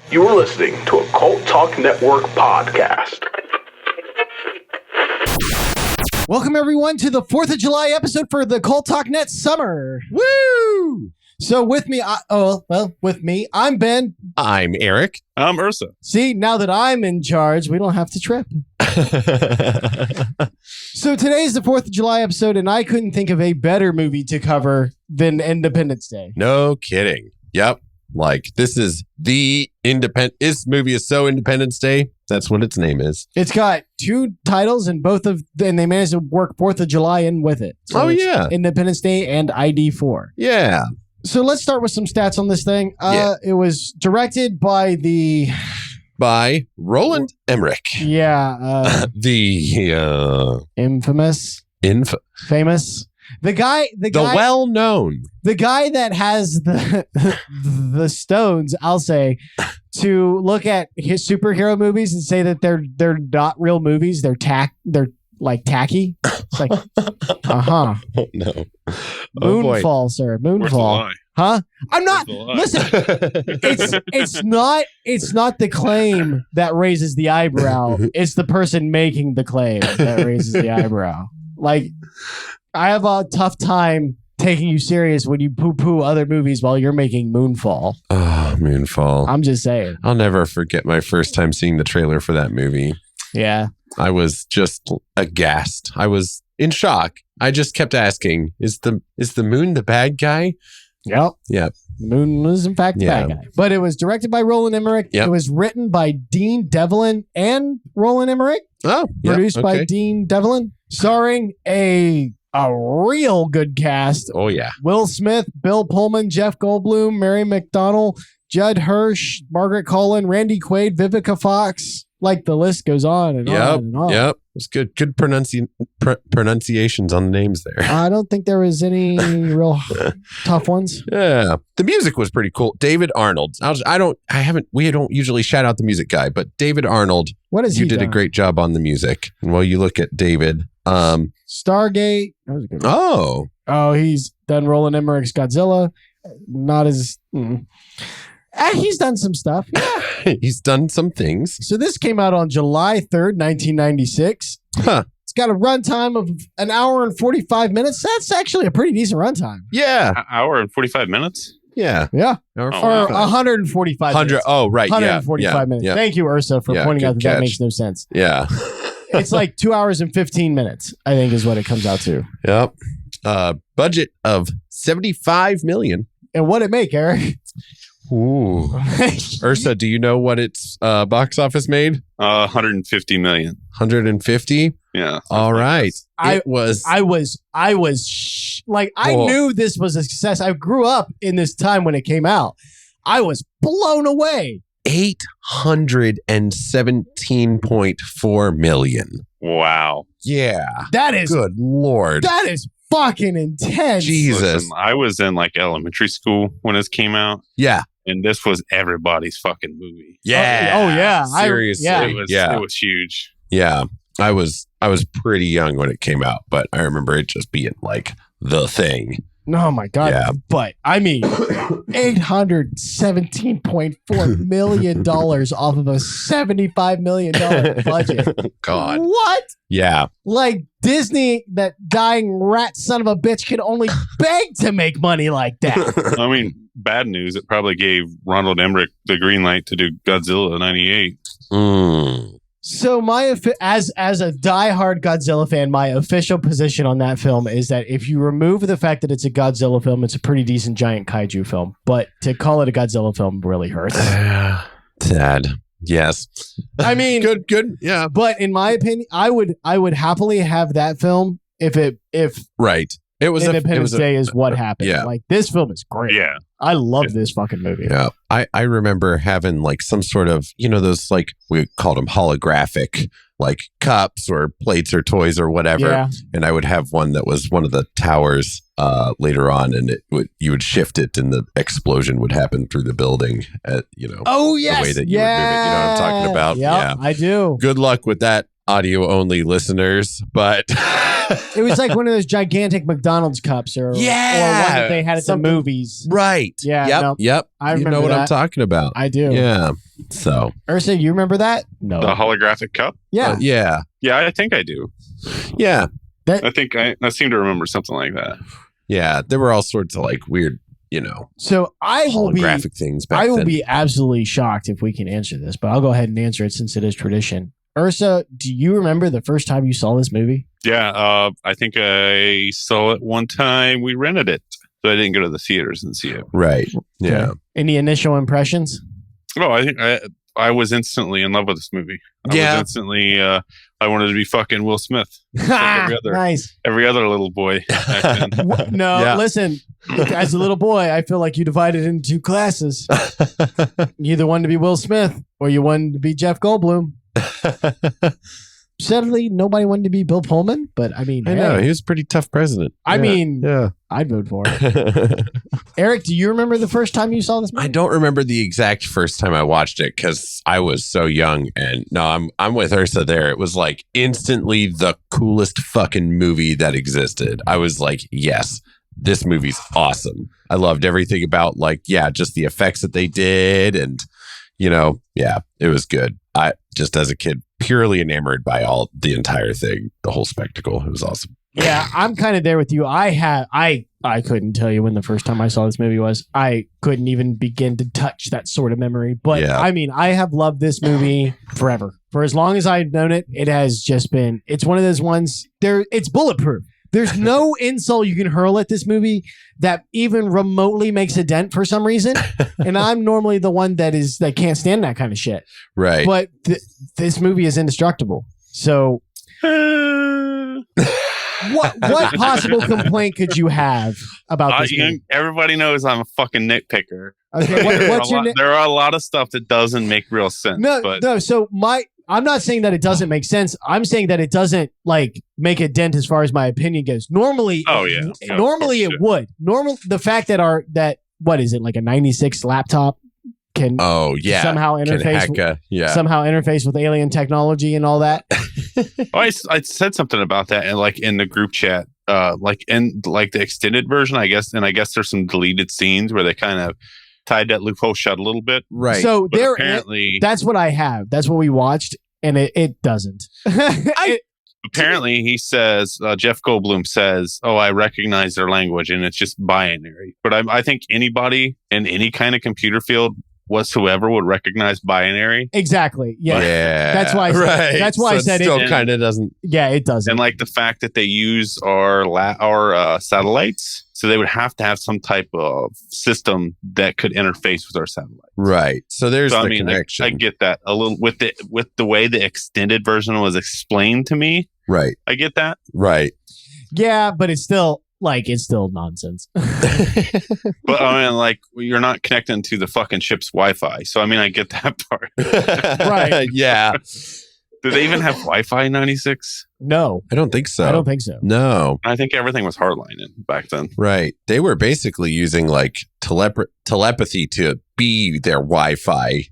You are listening to a Cult Talk Network podcast. Welcome, everyone, to the 4th of July episode for the Cult Talk Net Summer. Woo! So with me, I'm Ben. I'm Eric. I'm Ursa. See, now that I'm in charge, we don't have to trip. So today's the 4th of July episode, and I couldn't think of a better movie to cover than Independence Day. No kidding. Yep. Like, this is the this movie is so Independence Day. That's what its name is. It's got two titles, and and they managed to work 4th of July in with it. So yeah. Independence Day and ID4. Yeah. So let's start with some stats on this thing. It was directed by Roland Emmerich. Yeah. Infamous. Famous. The guy, well-known. The guy that has the stones, I'll say, to look at his superhero movies and say that they're not real movies. They're like tacky. It's like, Oh no. Moonfall, sir. Moonfall. Huh? I'm not. Listen, it's not the claim that raises the eyebrow. It's the person making the claim that raises the eyebrow. Like, I have a tough time taking you serious when you poo-poo other movies while you're making Moonfall. Oh, Moonfall. I'm just saying. I'll never forget my first time seeing the trailer for that movie. Yeah. I was just aghast. I was in shock. I just kept asking, is the moon the bad guy? Yep. Moon was in fact the bad guy. But it was directed by Roland Emmerich. Yep. It was written by Dean Devlin and Roland Emmerich. Oh, produced by Dean Devlin. Starring a real good cast. Oh, yeah. Will Smith, Bill Pullman, Jeff Goldblum, Mary McDonnell, Judd Hirsch, Margaret Cullen, Randy Quaid, Vivica Fox. Like, the list goes on and on and on. Yep. It's good pronunciations on the names there. I don't think there was any real tough ones. Yeah. The music was pretty cool. David Arnold. We don't usually shout out the music guy, but David Arnold. What is you did a great job on the music. And while you look at David, Stargate. That was a good one. Oh, he's done Roland Emmerich's Godzilla. Not as. He's done some stuff. Yeah. He's done some things. So this came out on July 3rd, 1996. Huh. It's got a runtime of an hour and 45 minutes. That's actually a pretty decent runtime. Yeah. An hour and 45 minutes? Yeah. Yeah. Or 145 minutes. Oh, right. 145 minutes. Yeah. Thank you, Ursa, for pointing out that makes no sense. Yeah. It's like 2 hours and 15 minutes, I think, is what it comes out to. Yep. Budget of $75 million. And what it make, Eric? Ooh. Ursa, do you know what its box office made? 150 million. 150? Yeah. All right. I knew this was a success. I grew up in this time when it came out. I was blown away. 817.4 million. Wow. Yeah. That is good Lord. That is fucking intense. Jesus. Listen, I was in like elementary school when this came out. Yeah. And this was everybody's fucking movie. Yeah. Oh yeah. Seriously. It was huge. Yeah. I was pretty young when it came out, but I remember it just being like the thing. Oh my God. Yeah. But I mean, $817.4 million off of a $75 million budget. God. What? Yeah. Like Disney, that dying rat son of a bitch, can only beg to make money like that. I mean, bad news. It probably gave Ronald Emmerich the green light to do Godzilla 98. So as a diehard Godzilla fan, my official position on that film is that if you remove the fact that it's a Godzilla film, it's a pretty decent giant kaiju film. But to call it a Godzilla film really hurts. Sad. Yes. I mean, good. Yeah. But in my opinion, I would happily have that film if right. It was Independence Day is what happened. Yeah. Like, this film is great. Yeah. I love this fucking movie. Yeah. I remember having like some sort of, those, like, we called them holographic, like cups or plates or toys or whatever. Yeah. And I would have one that was one of the towers later on, and you would shift it and the explosion would happen through the building at, oh, yes. the way that you would move it. You know what I'm talking about? Yep, yeah. I do. Good luck with that audio only listeners, but it was like one of those gigantic McDonald's cups or one that they had at the movies. Right. Yeah. Yep. I remember you know what that. I'm talking about. I do. Yeah. So, Ursa, you remember that? No. The holographic cup? Yeah. Yeah. Yeah, I think I do. Yeah. I think I seem to remember something like that. Yeah. There were all sorts of like weird, So I will holographic things back I will then. be absolutely shocked if we can answer this, but I'll go ahead and answer it since it is tradition. Ursa, do you remember the first time you saw this movie? Yeah, I think I saw it one time. We rented it, so I didn't go to the theaters and see it. Right. Yeah. Okay. Any initial impressions? Oh, I think I was instantly in love with this movie. I was instantly. I wanted to be fucking Will Smith. Like Nice. Every other little boy. Back then. Listen. As a little boy, I feel like you divided into two classes. You either wanted to be Will Smith or you wanted to be Jeff Goldblum. Sadly, nobody wanted to be Bill Pullman, but I mean, I know he was a pretty tough president. I'd vote for it. Eric, do you remember the first time you saw this movie? I don't remember the exact first time I watched it because I was so young. And no, I'm with Ursa there. It was like instantly the coolest fucking movie that existed. I was like, yes, this movie's awesome. I loved everything about just the effects that they did. And, it was good. I just as a kid, purely enamored by the entire thing, the whole spectacle. It was awesome. Yeah, I'm kind of there with you. I couldn't tell you when the first time I saw this movie was. I couldn't even begin to touch that sort of memory. But I mean, I have loved this movie forever. For as long as I've known it, it has just been, it's one of those ones, it's bulletproof. There's no insult you can hurl at this movie that even remotely makes a dent for some reason. And I'm normally the one that can't stand that kind of shit. Right. But this movie is indestructible. So what possible complaint could you have about this movie? Everybody knows I'm a fucking nitpicker. Okay, there are a lot of stuff that doesn't make real sense. No. So I'm not saying that it doesn't make sense. I'm saying that it doesn't make a dent as far as my opinion goes. Normally, it would. The fact that what is it, like a 96 laptop can somehow interface with alien technology and all that. I said something about that in the group chat, in the extended version, I guess, and I guess there's some deleted scenes where they kind of tied that loophole shut a little bit. Right. So apparently that's what I have. That's what we watched, and it doesn't. Apparently, he says, Jeff Goldblum says, "Oh, I recognize their language, and it's just binary." But I think anybody in any kind of computer field whatsoever would recognize binary. Exactly. Yeah. That's why. That's why I said it still kind of doesn't. Yeah, it doesn't. And the fact that they use our satellites, so they would have to have some type of system that could interface with our satellites. Right. So there's the connection. I get that a little with the way the extended version was explained to me. Right. I get that. Right. Yeah, but it's still nonsense. But I mean, you're not connecting to the fucking ship's Wi-Fi. So I mean, I get that part. Right. Yeah. Did they even have Wi-Fi in 96? No. I don't think so. I don't think so. No. I think everything was hardlining back then. Right. They were basically using telepathy to be their Wi-Fi.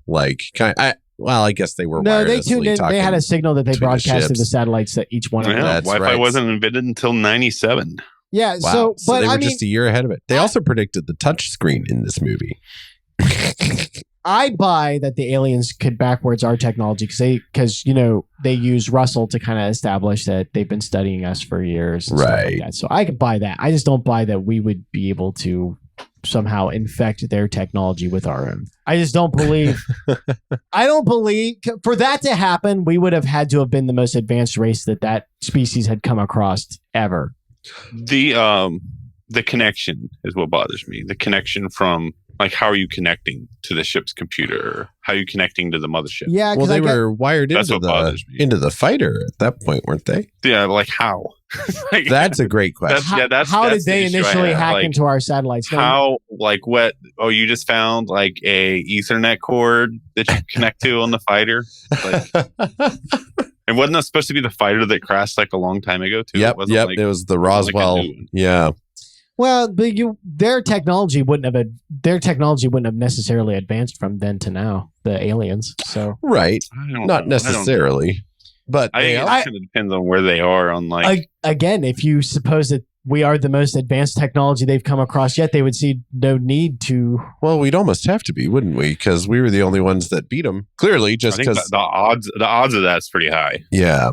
I guess they were. No, they tuned in. They had a signal that they broadcast to the satellites that each one of them. Wi-Fi wasn't invented until 97. Yeah. Wow. So they were just a year ahead of it. They also predicted the touch screen in this movie. I buy that the aliens could backwards our technology because they use Russell to kind of establish that they've been studying us for years. And stuff like that. So I could buy that. I just don't buy that we would be able to somehow infect their technology with our own. I just don't believe. I don't believe for that to happen, we would have had to have been the most advanced race that species had come across ever. The connection is what bothers me. The connection from how are you connecting to the ship's computer? How are you connecting to the mothership? Yeah, well, they were wired into the fighter at that point, weren't they? Yeah, how? That's a great question. How did they initially hack into our satellites? How? What? Oh, you just found a Ethernet cord that you connect to on the fighter. And wasn't that supposed to be the fighter that crashed a long time ago too? Yep. It was the Roswell. Yeah. Well, but their technology wouldn't have necessarily advanced from then to now. The aliens. So right. Not necessarily. But I think it kind of depends on where they are on like. Again, if you suppose that we are the most advanced technology they've come across yet, they would see no need to. Well, we'd almost have to be, wouldn't we? Because we were the only ones that beat them. Clearly, just because the odds of that's pretty high. Yeah.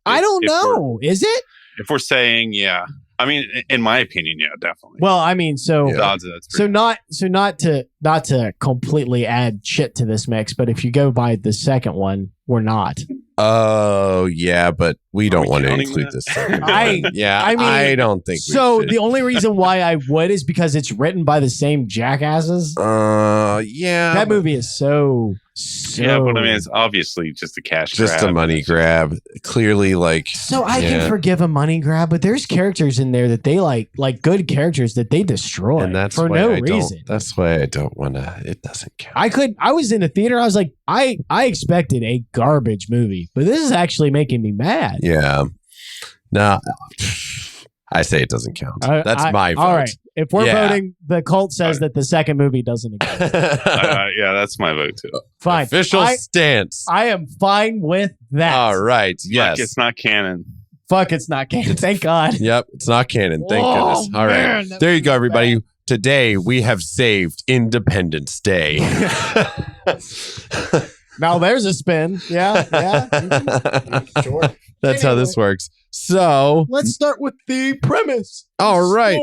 I don't know. Is it? If we're saying, yeah. I mean, in my opinion, yeah, definitely. Well, I mean, so the odds of that's pretty high. not to completely add shit to this mix, but if you go by the second one, we're not. Oh yeah, but we don't want to include this. I don't think so. We should. The only reason why I would is because it's written by the same jackasses. Yeah, that movie is so. Yeah, but I mean, it's obviously just a cash grab. Just a money grab. Clearly, like. So I can forgive a money grab, but there's characters in there that they like good characters that they destroy, and that's for no reason. That's why I don't want to. It doesn't count. I was in a theater. I was like, I expected a garbage movie, but this is actually making me mad. Yeah. No, I say it doesn't count. That's my vote. All right. If we're voting, the cult says that the second movie doesn't exist. Yeah, that's my vote too. Fine. Official stance. I am fine with that. All right. Yes. It's not canon. Fuck, it's not canon. Thank God. Yep. It's not canon. Thank goodness. All right. There you go, everybody. Bad. Today, we have saved Independence Day. Now there's a spin. Yeah. Sure. That's how this works. So let's start with the premise. All right.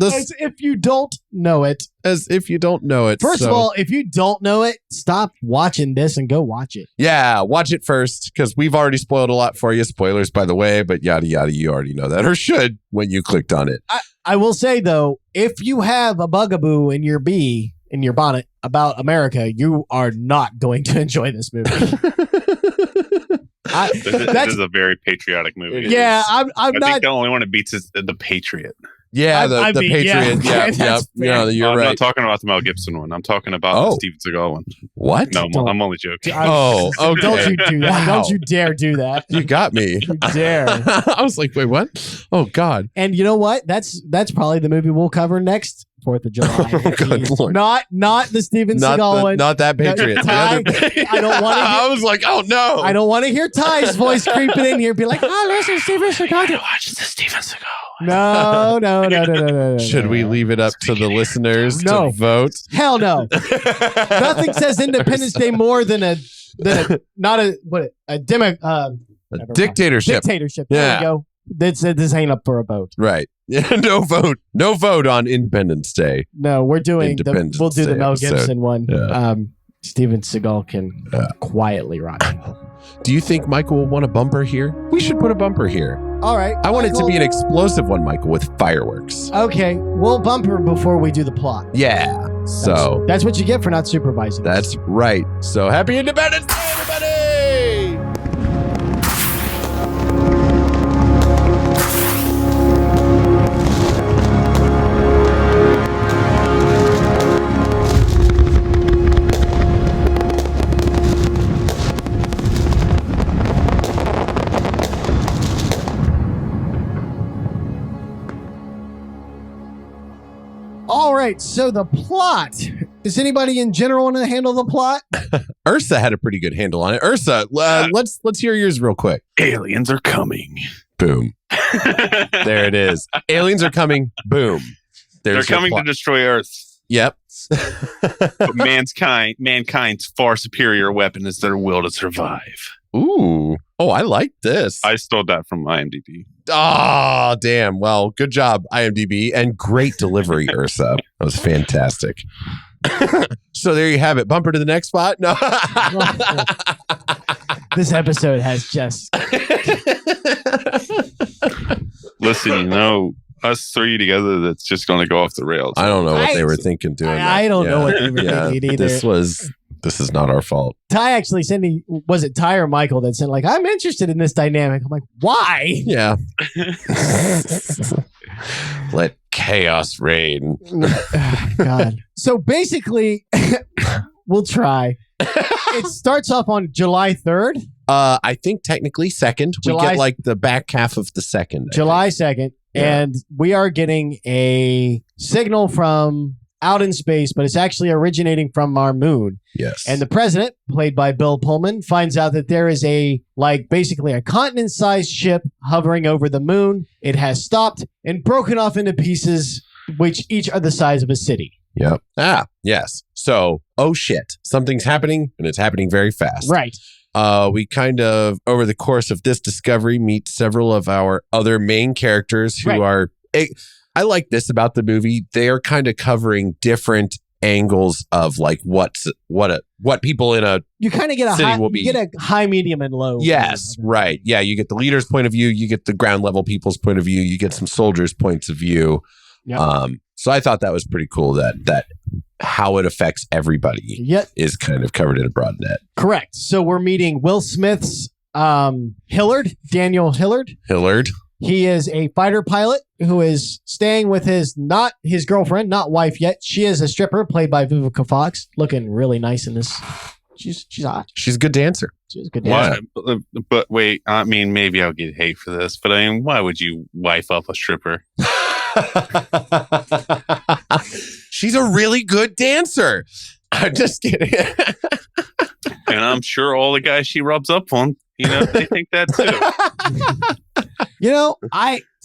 As if you don't know it. As if you don't know it. First of all, if you don't know it, stop watching this and go watch it. Yeah, watch it first because we've already spoiled a lot for you. Spoilers, by the way, but yada, yada, you already know that or should when you clicked on it. I will say, though, if you have a bugaboo in your bonnet about America, you are not going to enjoy this movie. This is a very patriotic movie. Yeah, I think the only one that beats is The Patriot. Yeah, the Patriot. Yeah, you're right. I'm not talking about the Mel Gibson one. I'm talking about the Steven Seagal one. What? No, I'm only joking. Okay. Don't you do that. Wow. Don't you dare do that. You got me. You dare. I was like, wait, what? Oh, God. And you know what? That's probably the movie we'll cover next 4th of July. Oh, good Lord. Not the Steven Seagal one. Not that Patriot. I don't want to. I was like, oh, no. I don't want to hear Ty's voice creeping in here. Be like, listen, Steven Seagal. Watch the Steven Seagal. No. Should we leave it up to the listeners to vote? Hell no. Nothing says Independence Day more than a dictatorship. Dictatorship. There we go. This ain't up for a vote. Right. Yeah, no vote. No vote on Independence Day. No, we'll do the Mel Gibson one. Yeah. Steven Seagal can quietly rock it. Do you think Michael will want a bumper here? We should put a bumper here. All right. I want it to be an explosive one, Michael, with fireworks. Okay. We'll bumper before we do the plot. Yeah. So that's what you get for not supervising. That's right. So happy Independence Day, everybody! All right, so the plot. Does anybody in general want to handle the plot? Ursa had a pretty good handle on it. Ursa, let's hear yours real quick. Aliens are coming. Boom. There it is. Aliens are coming. Boom. They're coming to destroy Earth. Yep. But mankind's far superior weapon is their will to survive. Ooh. Oh, I like this. I stole that from IMDb. Oh, damn. Well, good job, IMDb, and great delivery, Ursa. That was fantastic. So there you have it. Bumper to the next spot. No. This episode has just. Listen, us three together, that's just going to go off the rails. I don't know what they were thinking doing. I don't know what they were thinking either. This is not our fault. Ty actually sent me, was it Ty or Michael that sent like, I'm interested in this dynamic. I'm like, why? Yeah. Let chaos reign. God. So basically, we'll try. It starts off on July 3rd. I think technically 2nd. We get like the back half of the 2nd. July 2nd. Yeah. And we are getting a signal from out in space, but it's actually originating from our moon. Yes. And the president, played by Bill Pullman, finds out that there is basically a continent-sized ship hovering over the moon. It has stopped and broken off into pieces, which each are the size of a city. Yep. Yes. So, oh shit, something's happening, and it's happening very fast. Right. We kind of, over the course of this discovery, meet several of our other main characters who are... I like this about the movie. They are kind of covering different angles of like what people in a you kind of get a city high, will be. You get a high, medium, and low. Yes, right. Yeah, you get the leader's point of view, you get the ground level people's point of view, you get some soldiers' points of view. Yep. So I thought that was pretty cool that how it affects everybody is kind of covered in a broad net. Correct. So we're meeting Will Smith's Hillard, Daniel Hillard. He is a fighter pilot who is staying with not his girlfriend, not wife yet. She is a stripper played by Vivica Fox, looking really nice in this. She's hot. She's a good dancer. She's a good dancer. But wait, I mean, maybe I'll get hate for this, but I mean, why would you wife up a stripper? She's a really good dancer. I'm just kidding. And I'm sure all the guys she rubs up on, they think that too.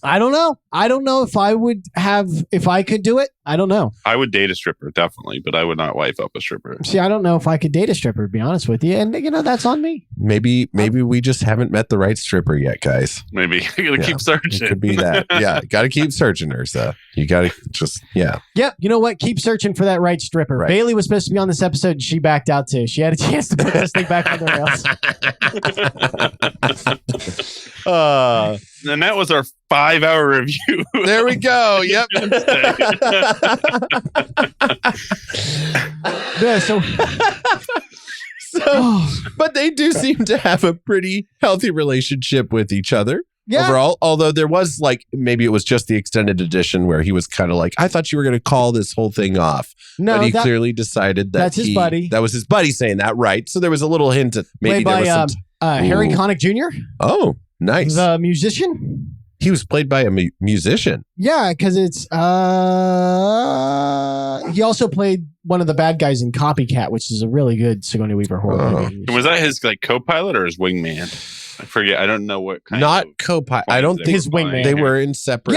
I don't know. I don't know if I could do it. I don't know. I would date a stripper, definitely, but I would not wife up a stripper. See, I don't know if I could date a stripper, to be honest with you. And, that's on me. Maybe we just haven't met the right stripper yet, guys. Maybe. You gotta keep searching. It could be that. Yeah, gotta keep searching, Ursa. You gotta just, yeah. Yep. You know what? Keep searching for that right stripper. Right. Bailey was supposed to be on this episode, and she backed out too. She had a chance to put this thing back on the rails. And that was our 5-hour review. There we go. Yep. Yeah, so but they do seem to have a pretty healthy relationship with each other overall. Although there was maybe it was just the extended edition where he was kind of like, I thought you were going to call this whole thing off. No, but he clearly decided that that's his buddy. That was his buddy saying that, right? So there was a little hint that maybe played there was Harry Connick Jr. Oh, nice. The musician. He was played by a musician. Yeah, because it's he also played one of the bad guys in Copycat, which is a really good Sigourney Weaver horror movie. Was that his co-pilot or his wingman? I forget. I don't know what kind. Not co-pilot. I don't think his wingman. They were in separate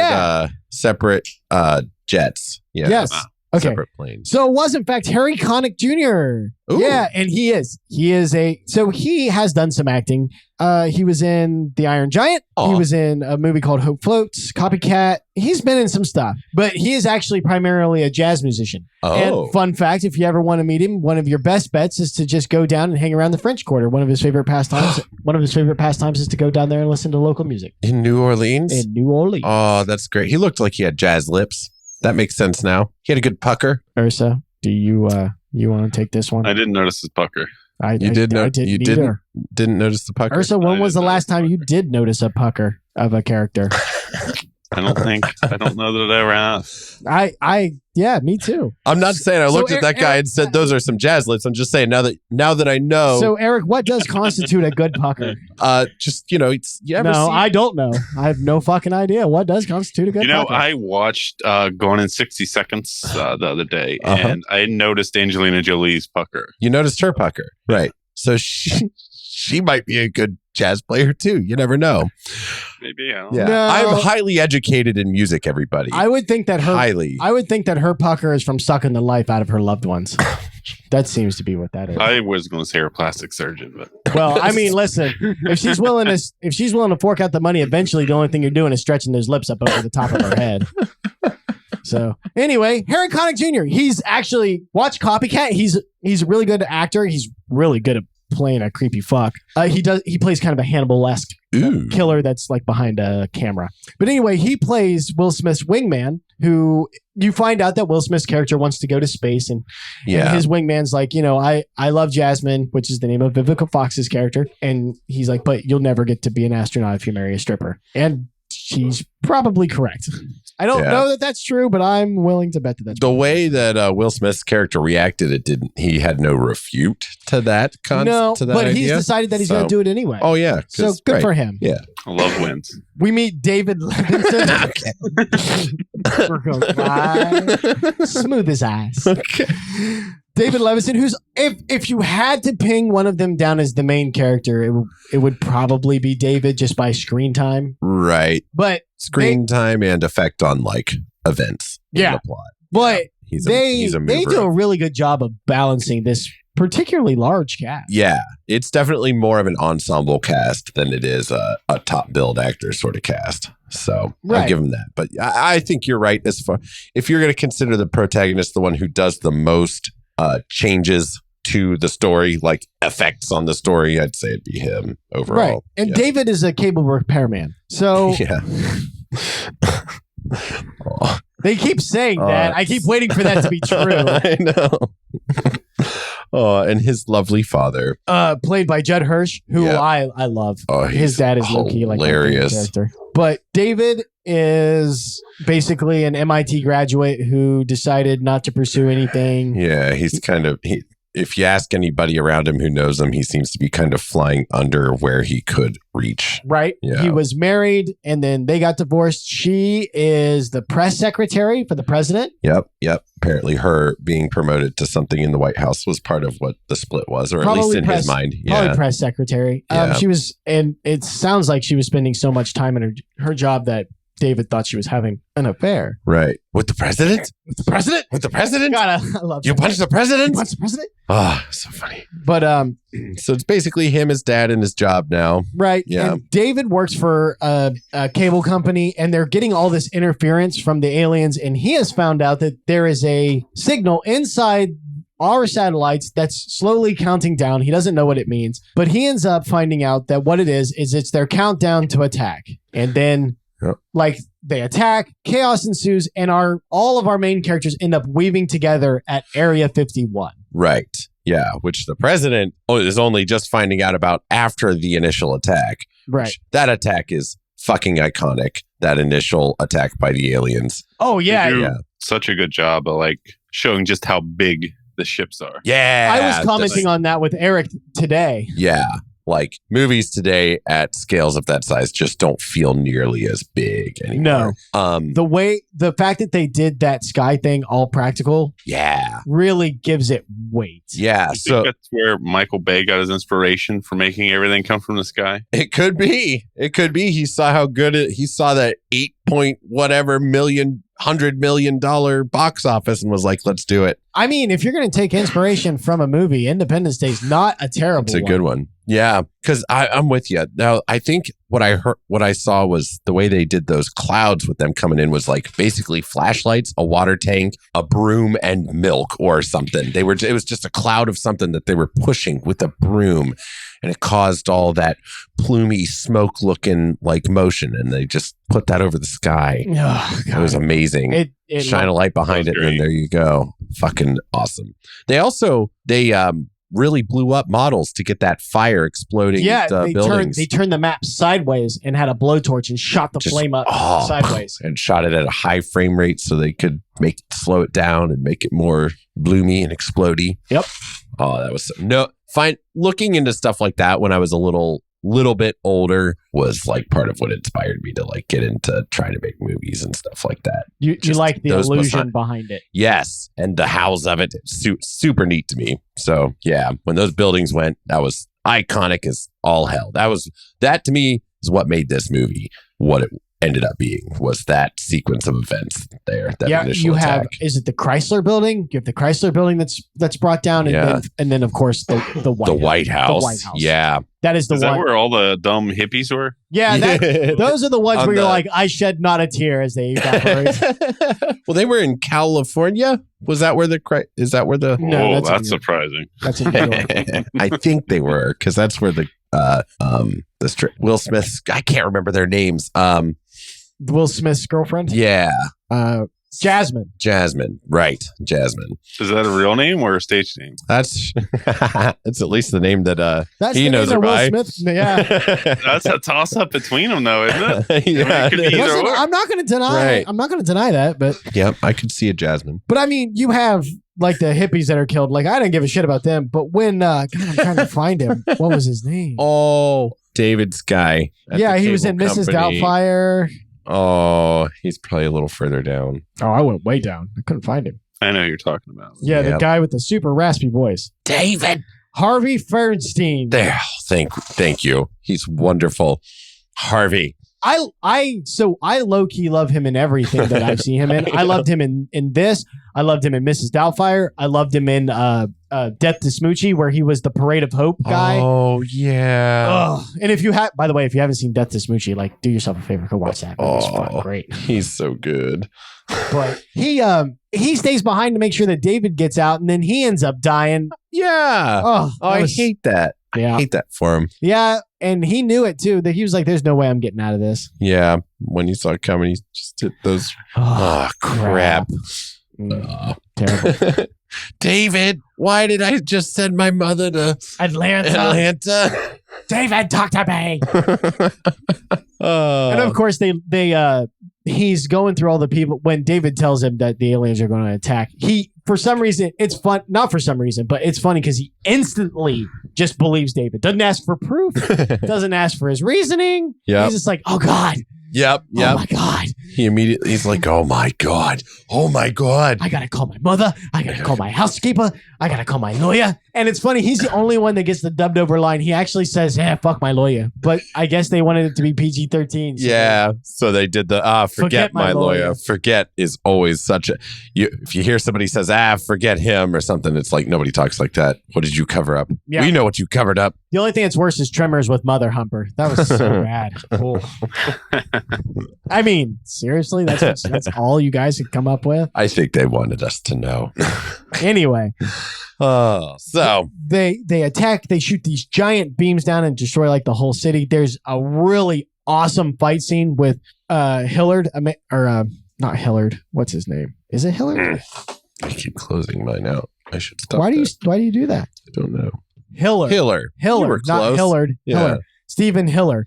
jets. Yeah. Yes. Okay. Separate planes. So it was in fact Harry Connick Jr. Ooh. Yeah, and he has done some acting. He was in The Iron Giant. He was in a movie called Hope Floats, Copycat. He's been in some stuff, but he is actually primarily a jazz musician. And fun fact, if you ever want to meet him, one of your best bets is to just go down and hang around the French Quarter. One of his favorite pastimes is to go down there and listen to local music. In New Orleans? In New Orleans. Oh, that's great. He looked like he had jazz lips. That makes sense now. He had a good pucker. Ursa, do you want to take this one? I didn't notice his pucker. You didn't notice the pucker? Ursa, when was the last time you did notice a pucker of a character? I don't know that I ever have. Yeah, me too. I'm not saying I looked at that guy and said those are some jazz lips. I'm just saying now that I know. So Eric, what does constitute a good pucker? It's I don't know. I have no fucking idea. What does constitute a good pucker? I watched Gone in 60 Seconds the other day, and I noticed Angelina Jolie's pucker. You noticed her pucker, right? So she might be a good jazz player too. You never know. Maybe. Yeah. No. I'm highly educated in music, everybody. I would think that her pucker is from sucking the life out of her loved ones. That seems to be what that is. I was going to say her plastic surgeon, but well, I mean, listen, if she's willing to fork out the money, eventually the only thing you're doing is stretching those lips up over the top of her head. So anyway, Harry Connick Jr. He's actually watch Copycat. He's a really good actor. He's really good at playing a creepy fuck. He plays kind of a Hannibal-esque killer that's behind a camera. But anyway, he plays Will Smith's wingman, who you find out that Will Smith's character wants to go to space, and his wingman's like, I love Jasmine, which is the name of Vivica Fox's character, and he's like, but you'll never get to be an astronaut if you marry a stripper. And she's probably correct. I don't know that that's true, but I'm willing to bet that that's the way that Will Smith's character reacted. He had no refute to that concept. No, but he's decided that he's going to do it anyway. Oh yeah, so good for him. Yeah, love wins. We meet David Levinson. We're going by smooth as ice. Okay. David Levinson, who's if you had to ping one of them down as the main character, it would probably be David just by screen time. Right. But screen time and effect on like events in the plot. But they do a really good job of balancing this particularly large cast. Yeah. It's definitely more of an ensemble cast than it is a top billed actor sort of cast. So I'll give him that. But I think you're right. As far if you're going to consider the protagonist the one who does the most changes to the story, like effects on the story, I'd say it'd be him overall. Right. And David is a cable repairman. So they keep saying that. I keep waiting for that to be true. I know. And his lovely father. Played by Judd Hirsch, who I love. His dad is low-key like hilarious character. But David is basically an MIT graduate who decided not to pursue anything. Yeah, he's kind of... if you ask anybody around him who knows him, he seems to be kind of flying under where he could reach. Right. Yeah. He was married and then they got divorced. She is the press secretary for the president. Yep. Apparently her being promoted to something in the White House was part of what the split was, or probably at least in his mind. Probably press secretary. She was, and it sounds like she was spending so much time in her job that David thought she was having an affair. Right. With the president? With the president? With the president? God, I love you punched the president? You punched the president? Oh, so funny. But so it's basically him, his dad, and his job now. Right. Yeah. And David works for a cable company, and they're getting all this interference from the aliens, and he has found out that there is a signal inside our satellites that's slowly counting down. He doesn't know what it means, but he ends up finding out that what it is it's their countdown to attack. And then like they attack, chaos ensues, and all of our main characters end up weaving together at Area 51. Right. Yeah, which the president is only just finding out about after the initial attack. Right. That attack is fucking iconic. That initial attack by the aliens. Oh yeah. They do such a good job of like showing just how big the ships are. Yeah. I was commenting on that with Eric today. Yeah. Like movies today at scales of that size just don't feel nearly as big anymore. No. The fact that they did that sky thing all practical, really gives it weight. Yeah. I think that's where Michael Bay got his inspiration for making everything come from the sky. It could be. He saw how good he saw that 8.1 million $100 million box office and was like, let's do it. I mean, if you're going to take inspiration from a movie, Independence Day is not a terrible It's a good one. Yeah, because I'm with you. Now, I think what I saw was the way they did those clouds with them coming in was like basically flashlights, a water tank, a broom, and milk or something. It was just a cloud of something that they were pushing with a broom, and it caused all that plumy smoke looking like motion, and they just put that over the sky. Oh, it was amazing. It Shine a light behind it, and there you go. Fucking awesome. They really blew up models to get that fire exploding. Yeah, buildings. They turned the map sideways and had a blowtorch and shot the flame up sideways. And shot it at a high frame rate so they could slow it down and make it more bloomy and explodey. Yep. Oh, that was fine. Looking into stuff like that when I was a little bit older was like part of what inspired me to like get into trying to make movies and stuff like that. You like the illusion behind it. Yes. And the hows of it, super neat to me. So yeah, when those buildings went, that was iconic as all hell. That to me is what made this movie what it ended up being, was that sequence of events there. That initial attack. Is it the Chrysler building? You have the Chrysler building that's brought down, and then of course the White House. The White House. Yeah. That is the one. Is that where all the dumb hippies were? Yeah, those are the ones where you're like, I shed not a tear as they evaporate. Well, they were in California. Was that where the? No, that's surprising. That's in New York. I think they were, because that's where the Will Smith's, I can't remember their names. Will Smith's girlfriend. Yeah. Jasmine. Right. Jasmine. Is that a real name or a stage name? That's at least the name that That's he the knows name her that Will by. Smith, yeah. That's a toss up between them, though, isn't it? Yeah, it could be either Listen, or. I'm not going to deny. Right. I'm not going to deny that, but Yep, I could see a Jasmine. I mean, you have like the hippies that are killed. Like I didn't give a shit about them, but when God, I'm trying to find him. What was his name? Oh, David's guy. Yeah, he was in Mrs. Doubtfire. Oh, he's probably a little further down. Oh, I went way down. I couldn't find him. I know who you're talking about. Yeah, the guy with the super raspy voice. David. Harvey Fernstein. There. Thank you. He's wonderful. Harvey. I low-key love him in everything that I've seen him in. I loved him in this. I loved him in Mrs. Doubtfire. I loved him in Death to Smoochie, where he was the Parade of Hope guy. Oh, yeah. Ugh. And by the way, if you haven't seen Death to Smoochie, like, do yourself a favor, go watch that. It's fun, great. He's so good. But he stays behind to make sure that David gets out, and then he ends up dying. Yeah. Oh, I hate that. Yeah. I hate that for him. Yeah, and he knew it too. That he was like, "There's no way I'm getting out of this." Yeah. When he saw it coming, he just did those. Oh, crap. Terrible. David, why did I just send my mother to Atlanta? David, talk to me. And of course, he's going through all the people. When David tells him that the aliens are going to attack, for some reason, it's fun. Not for some reason, but it's funny because he instantly just believes David. Doesn't ask for proof. Doesn't ask for his reasoning. Yep. He's just like, oh God. Yep. Oh my God. He's like, oh my God. I gotta call my mother. I gotta call my housekeeper. I gotta call my lawyer. And it's funny, he's the only one that gets the dubbed over line. He actually says, fuck my lawyer. But I guess they wanted it to be PG-13. So yeah. So they did the forget my lawyer. Forget is always such a if you hear somebody says, forget him or something, it's like nobody talks like that. What did you cover up? Yeah. We know what you covered up. The only thing that's worse is Tremors with Mother Humper. That was so bad. Oh. I mean, seriously, that's all you guys could come up with? I think they wanted us to know. Anyway. So they attack, they shoot these giant beams down and destroy like the whole city. There's a really awesome fight scene with Hillard, not Hillard. What's his name? Is it Hillard? I keep closing mine out. I should stop. Why do you do that? I don't know. Hillard, you were not close. Hillard. Yeah. Hillard. Stephen Hiller.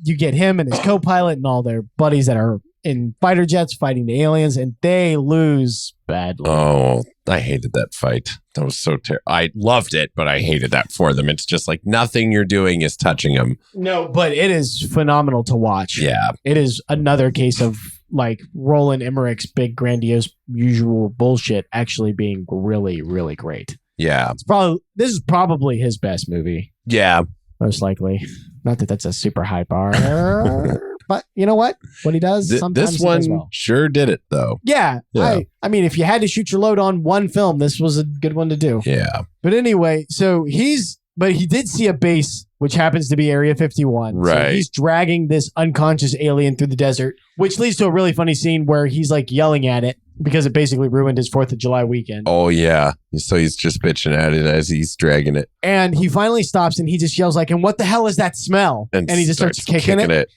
You get him and his co-pilot and all their buddies that are in fighter jets fighting the aliens, and they lose badly. Oh, I hated that fight. That was so terrible. I loved it, but I hated that for them. It's just like nothing you're doing is touching them. No, but it is phenomenal to watch. Yeah. It is another case of like Roland Emmerich's big, grandiose, usual bullshit actually being really, really great. Yeah. This is probably his best movie. Yeah. Most likely. Not that that's a super high bar. But you know what? What he does, sometimes this one he does well. Sure did it, though. Yeah. I mean, if you had to shoot your load on one film, this was a good one to do. Yeah. But anyway, so he did see a base, which happens to be Area 51. Right. So he's dragging this unconscious alien through the desert, which leads to a really funny scene where he's like yelling at it because it basically ruined his 4th of July weekend. Oh, yeah. So he's just bitching at it as he's dragging it. And he finally stops and he just yells like, and what the hell is that smell? And he just starts kicking it.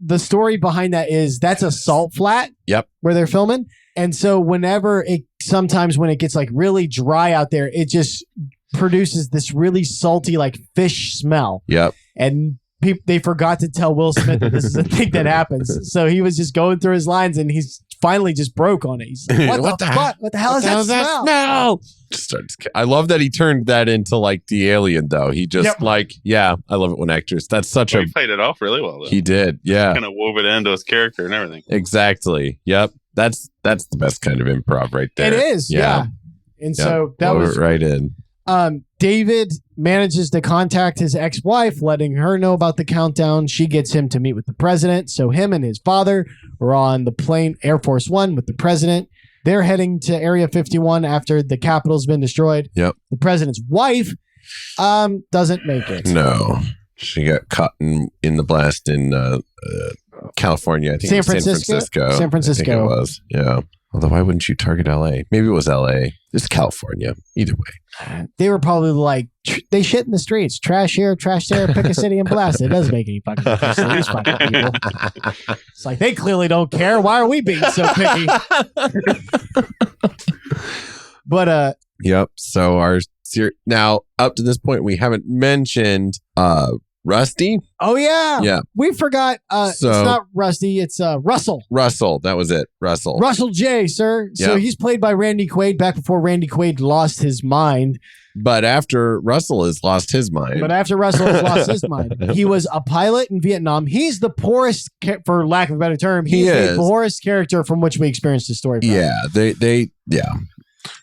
The story behind that is that's a salt flat. Yep. Where they're filming. And so sometimes when it gets like really dry out there, it just produces this really salty like fish smell. Yep. And they forgot to tell Will Smith that this is a thing that happens. So he was just going through his lines and he's finally just broke on it. He's like, what the fuck? What the hell is that smell? I love that he turned that into like the alien though. He just I love it when actors, that's such he played it off really well though. He did. Yeah. Kind of wove it into his character and everything. Exactly. Yep. That's the best kind of improv right there. It is. Yeah. And so that was right in. David manages to contact his ex-wife, letting her know about the countdown. She gets him to meet with the president. So him and his father are on the plane, Air Force One, with the president. They're heading to Area 51 after the Capitol's been destroyed. Yep. The president's wife doesn't make it. No. She got caught in the blast in California. I think San Francisco. I think it was. Yeah. Although, why wouldn't you target LA? Maybe it was LA. It's California. Either way. They were probably like, they shit in the streets. Trash here, trash there, pick a city and blast it. It doesn't make any fucking sense to these fucking people. It's like, they clearly don't care. Why are we being so picky? But, Yep. So now, up to this point, we haven't mentioned Rusty. Oh, yeah. Yeah. We forgot. It's not Rusty. It's Russell. Russell. That was it. Russell J, sir. So Yep. he's played by Randy Quaid back before Randy Quaid lost his mind. But after Russell has lost his mind. He was a pilot in Vietnam. He's the poorest, for lack of a better term, he's the poorest character from which we experienced the story from. Yeah.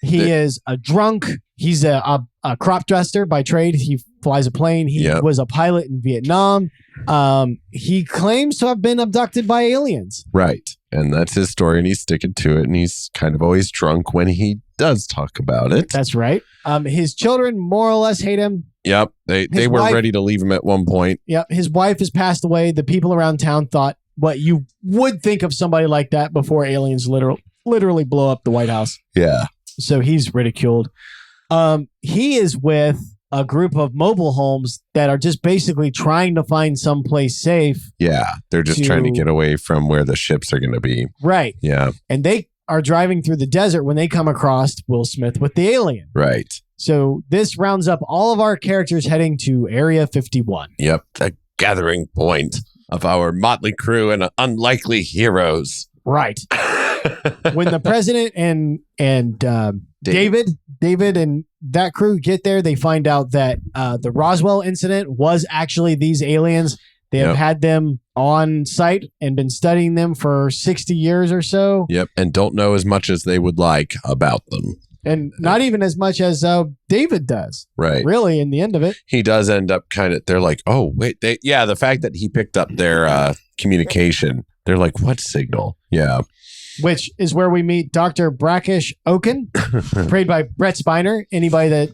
He is a drunk. He's a crop duster by trade. He flies a plane. He was a pilot in Vietnam. He claims to have been abducted by aliens. Right. And that's his story, and he's sticking to it, and he's kind of always drunk when he does talk about it. That's right. His children more or less hate him. Yep. They were ready to leave him at one point. Yep. His wife has passed away. The people around town thought what you would think of somebody like that before aliens literally blow up the White House. Yeah. So he's ridiculed. He is with a group of mobile homes that are just basically trying to find someplace safe. Yeah. They're just trying to get away from where the ships are going to be. Right. Yeah. And they are driving through the desert when they come across Will Smith with the alien. Right. So this rounds up all of our characters heading to Area 51. Yep. The gathering point of our motley crew and unlikely heroes. Right. When the president and David and that crew get there, they find out that the Roswell incident was actually these aliens. They have had them on site and been studying them for 60 years or so. Yep. And don't know as much as they would like about them. And not even as much as David does. Right. Really, in the end of it. He does end up they're like, oh, wait. The fact that he picked up their communication, they're like, what signal? Yeah. Which is where we meet Dr. Brackish Oaken, played by Brett Spiner. Anybody that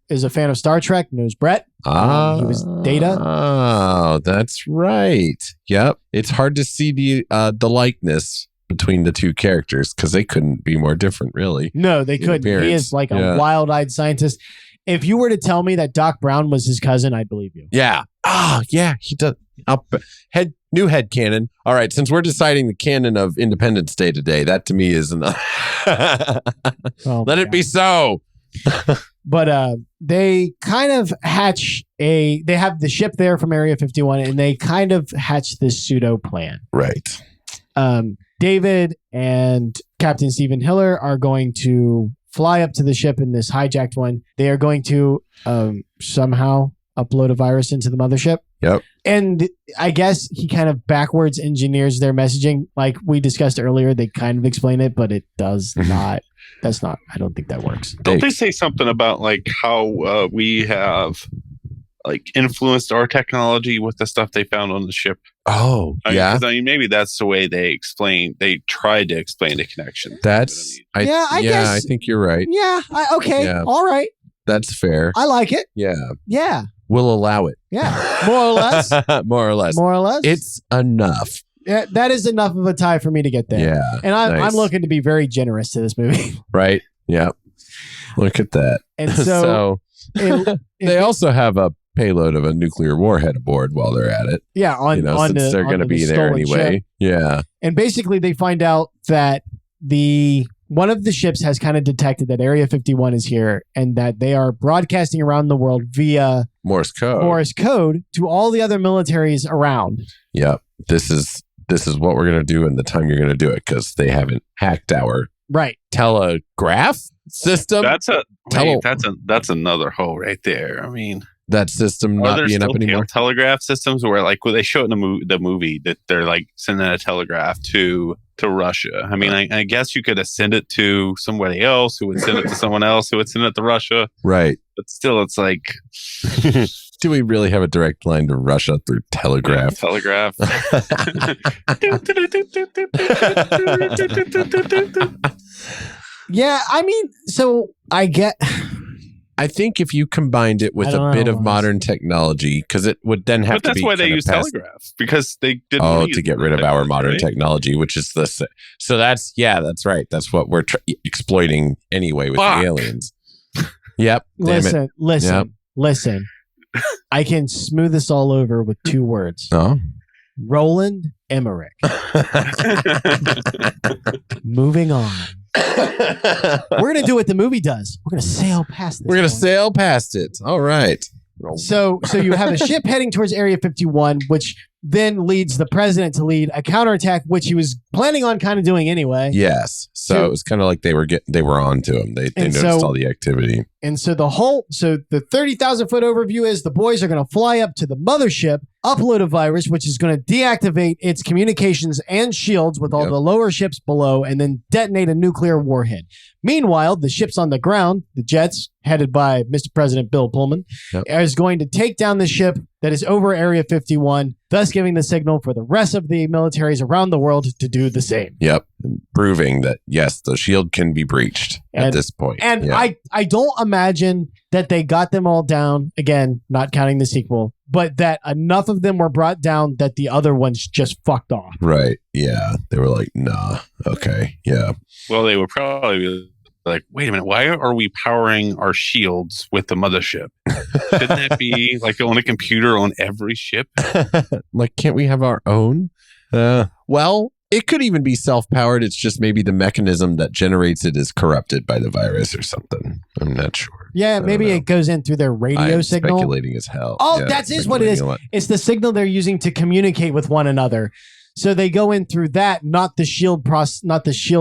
is a fan of Star Trek knows Brett. He was Data. Oh, that's right. Yep. It's hard to see the likeness between the two characters because they couldn't be more different, really. No, they couldn't. He is like a wild-eyed scientist. If you were to tell me that Doc Brown was his cousin, I'd believe you. Yeah. Oh, yeah. He does. New head canon. All right. Since we're deciding the canon of Independence Day today, that to me is enough. Let it be so. But they kind of hatch they have the ship there from Area 51, and they kind of hatch this pseudo plan. Right. David and Captain Stephen Hiller are going to fly up to the ship in this hijacked one. They are going to somehow upload a virus into the mothership. Yep. And I guess he kind of backwards engineers their messaging. Like we discussed earlier, they kind of explain it, but it does not. That's not, I don't think that works. Don't they say something about like how we have like influenced our technology with the stuff they found on the ship? Oh, yeah. I mean, maybe that's the way they tried to explain the connection. That's, I guess, I think you're right. Yeah. Okay. Yeah. All right. That's fair. I like it. Yeah. Yeah. We'll allow it. Yeah. More or less. More or less. More or less. It's enough. Yeah, that is enough of a tie for me to get there. Yeah. And I'm looking to be very generous to this movie. Right. Yeah. Look at that. And so they also have a payload of a nuclear warhead aboard while they're at it. Yeah. Since they're going to be there anyway. Ship. Yeah. And basically they find out that one of the ships has kind of detected that Area 51 is here and that they are broadcasting around the world via Morse code to all the other militaries around. Yep. This is what we're going to do and the time you're going to do it because they haven't hacked our telegraph system. That's another hole right there. I mean, that system not being up anymore. Telegraph systems where like they show it in the movie that they're like sending a telegraph to Russia. I mean, I guess you could have sent it to somebody else who would send it to someone else who would send it to Russia. Right. But still, it's like, do we really have a direct line to Russia through telegraph? Yeah, telegraph. Yeah, I mean, so I get I think if you combined it with a bit of modern technology, because it would then have to be. But that's why they use telegraph, because they didn't. Oh, to get rid of our modern technology, which is the. So that's right. That's what we're exploiting anyway with the aliens. Yep. Listen. I can smooth this all over with 2 words. Oh. Roland Emmerich. Moving on. We're going to do what the movie does. We're going to sail past this. We're going to sail past it. All right. So you have a ship heading towards Area 51, which then leads the president to lead a counterattack, which he was planning on kind of doing anyway. Yes. So it was kind of like they were on to him. They noticed all the activity. And so the 30,000 foot overview is the boys are going to fly up to the mothership, upload a virus, which is going to deactivate its communications and shields with all the lower ships below, and then detonate a nuclear warhead. Meanwhile, the ships on the ground, the jets, headed by Mr. President Bill Pullman, is going to take down the ship that is over Area 51, thus giving the signal for the rest of the militaries around the world to do the same. Yep. Proving that, yes, the shield can be breached at this point. And I don't imagine that they got them all down, again, not counting the sequel, but that enough of them were brought down that the other ones just fucked off. Right. Yeah. They were like, nah. Okay. Yeah. Well, they would probably be like, wait a minute, why are we powering our shields with the mothership? Shouldn't that be like on a computer on every ship? Like, can't we have our own? Well, it could even be self-powered. It's just maybe the mechanism that generates it is corrupted by the virus or something. I'm not sure. Yeah, maybe it goes in through their radio signal. Speculating as hell. Oh, that is what it is. It's the signal they're using to communicate with one another. So they go in through that, not the shield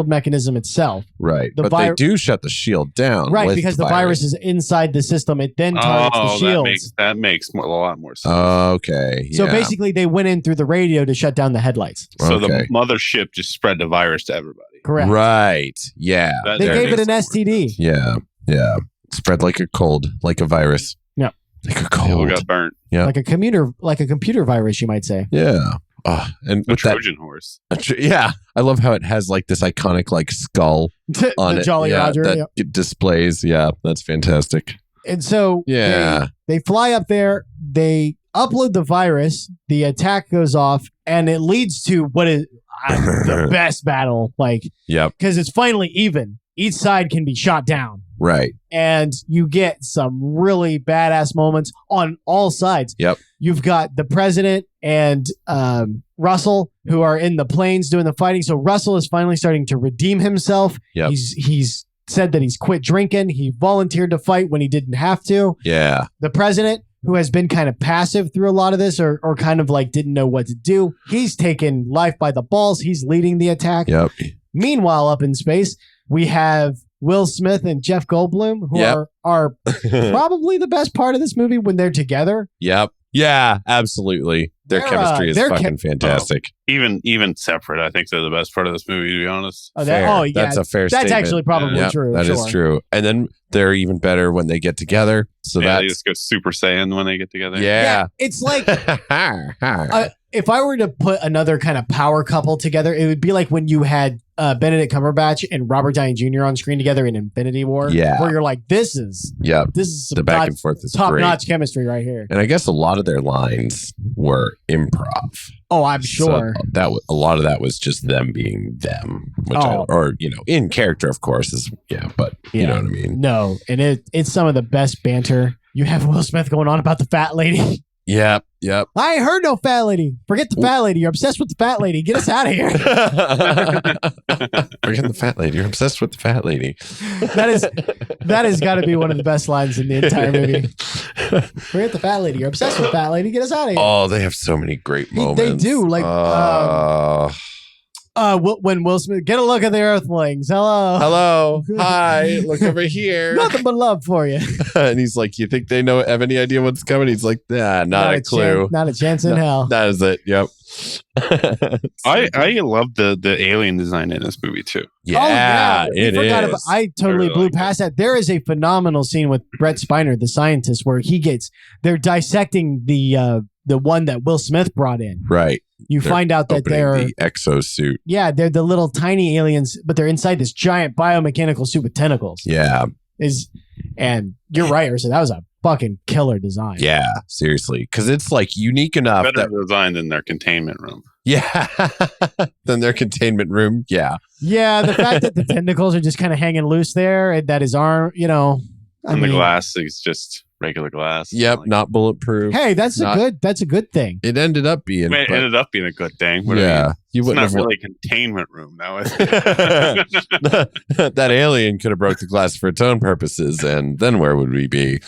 mechanism itself. Right. But they do shut the shield down. Right, because the virus is inside the system. It then targets the shields. That makes a lot more sense. Okay. So basically they went in through the radio to shut down the headlights. So the mothership just spread the virus to everybody. Correct. Right. Yeah. They gave it an STD. Yeah. Yeah. Spread like a cold, like a virus. Yeah. Like a cold. People got burnt. Yeah. Like a computer virus, you might say. Yeah. And a Trojan horse. Yeah. I love how it has like this iconic like skull on the it. Jolly Roger. That it displays. Yeah. That's fantastic. And so they fly up there, they upload the virus, the attack goes off, and it leads to what is the best battle. Because it's finally even. Each side can be shot down. Right. And you get some really badass moments on all sides. Yep. You've got the president and Russell who are in the planes doing the fighting. So Russell is finally starting to redeem himself. Yep. He's said that he's quit drinking. He volunteered to fight when he didn't have to. Yeah. The president, who has been kind of passive through a lot of this or kind of like didn't know what to do. He's taken life by the balls. He's leading the attack. Yep. Meanwhile, up in space, we have Will Smith and Jeff Goldblum, who are probably the best part of this movie when they're together. Yep. Yeah, absolutely. Their chemistry is fucking fantastic. Even separate, I think they're the best part of this movie, to be honest. That's a fair statement. That's actually probably true. That is true. And then they're even better when they get together. So they just go Super Saiyan when they get together. Yeah. It's like if I were to put another kind of power couple together, it would be like when you had Benedict Cumberbatch and Robert Downey Jr. on screen together in Infinity War. Yeah. Where you're like, this is the back and forth is top-notch chemistry right here. And I guess a lot of their lines were improv. Oh, I'm sure. So a lot of that was just them being them, which in character, of course, but you know what I mean? No, and it's some of the best banter. You have Will Smith going on about the fat lady. Yep. I ain't heard no fat lady. Forget the fat lady. You're obsessed with the fat lady. Get us out of here. Forget the fat lady. You're obsessed with the fat lady. That has got to be one of the best lines in the entire movie. Forget the fat lady. You're obsessed with the fat lady. Get us out of here. Oh, they have so many great moments. They do. When Will Smith, get a look at the Earthlings. Hello. Hi. Look over here. Nothing but love for you. And he's like, you think they have any idea what's coming? He's like, not a clue. Not a chance in hell. That is it. Yep. I love the alien design in this movie too. Yeah, it is. I totally blew past that. There is a phenomenal scene with Brett Spiner, the scientist, where they're dissecting the one that Will Smith brought in. Right. You find out that they're the exosuit. Yeah, they're the little tiny aliens, but they're inside this giant biomechanical suit with tentacles. Yeah. And you're right, Ursa. That was a fucking killer design. Yeah, seriously. Because it's like unique enough. Better design than their containment room. Yeah. Than their containment room. Yeah. Yeah, the fact that the tentacles are just kind of hanging loose there, and that his arm, the glass is just regular glass. Yep, not bulletproof. Hey, that's a good thing. It ended up being. It ended up being a good thing. Yeah, it's not really a containment room now. That alien could have broke the glass for its own purposes, and then where would we be?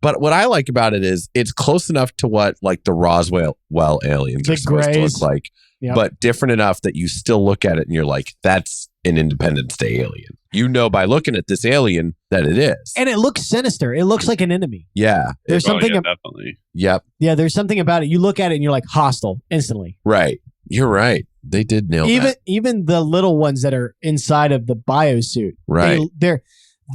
But what I like about it is it's close enough to what like the Roswell aliens are supposed to look like, but different enough that you still look at it and you're like, that's an Independence Day alien. You know by looking at this alien that it is. And it looks sinister. It looks like an enemy. Yeah. There's something. Definitely. Yep. Yeah, there's something about it. You look at it and you're like hostile instantly. Right. You're right. They did nail that. Even the little ones that are inside of the biosuit. Right.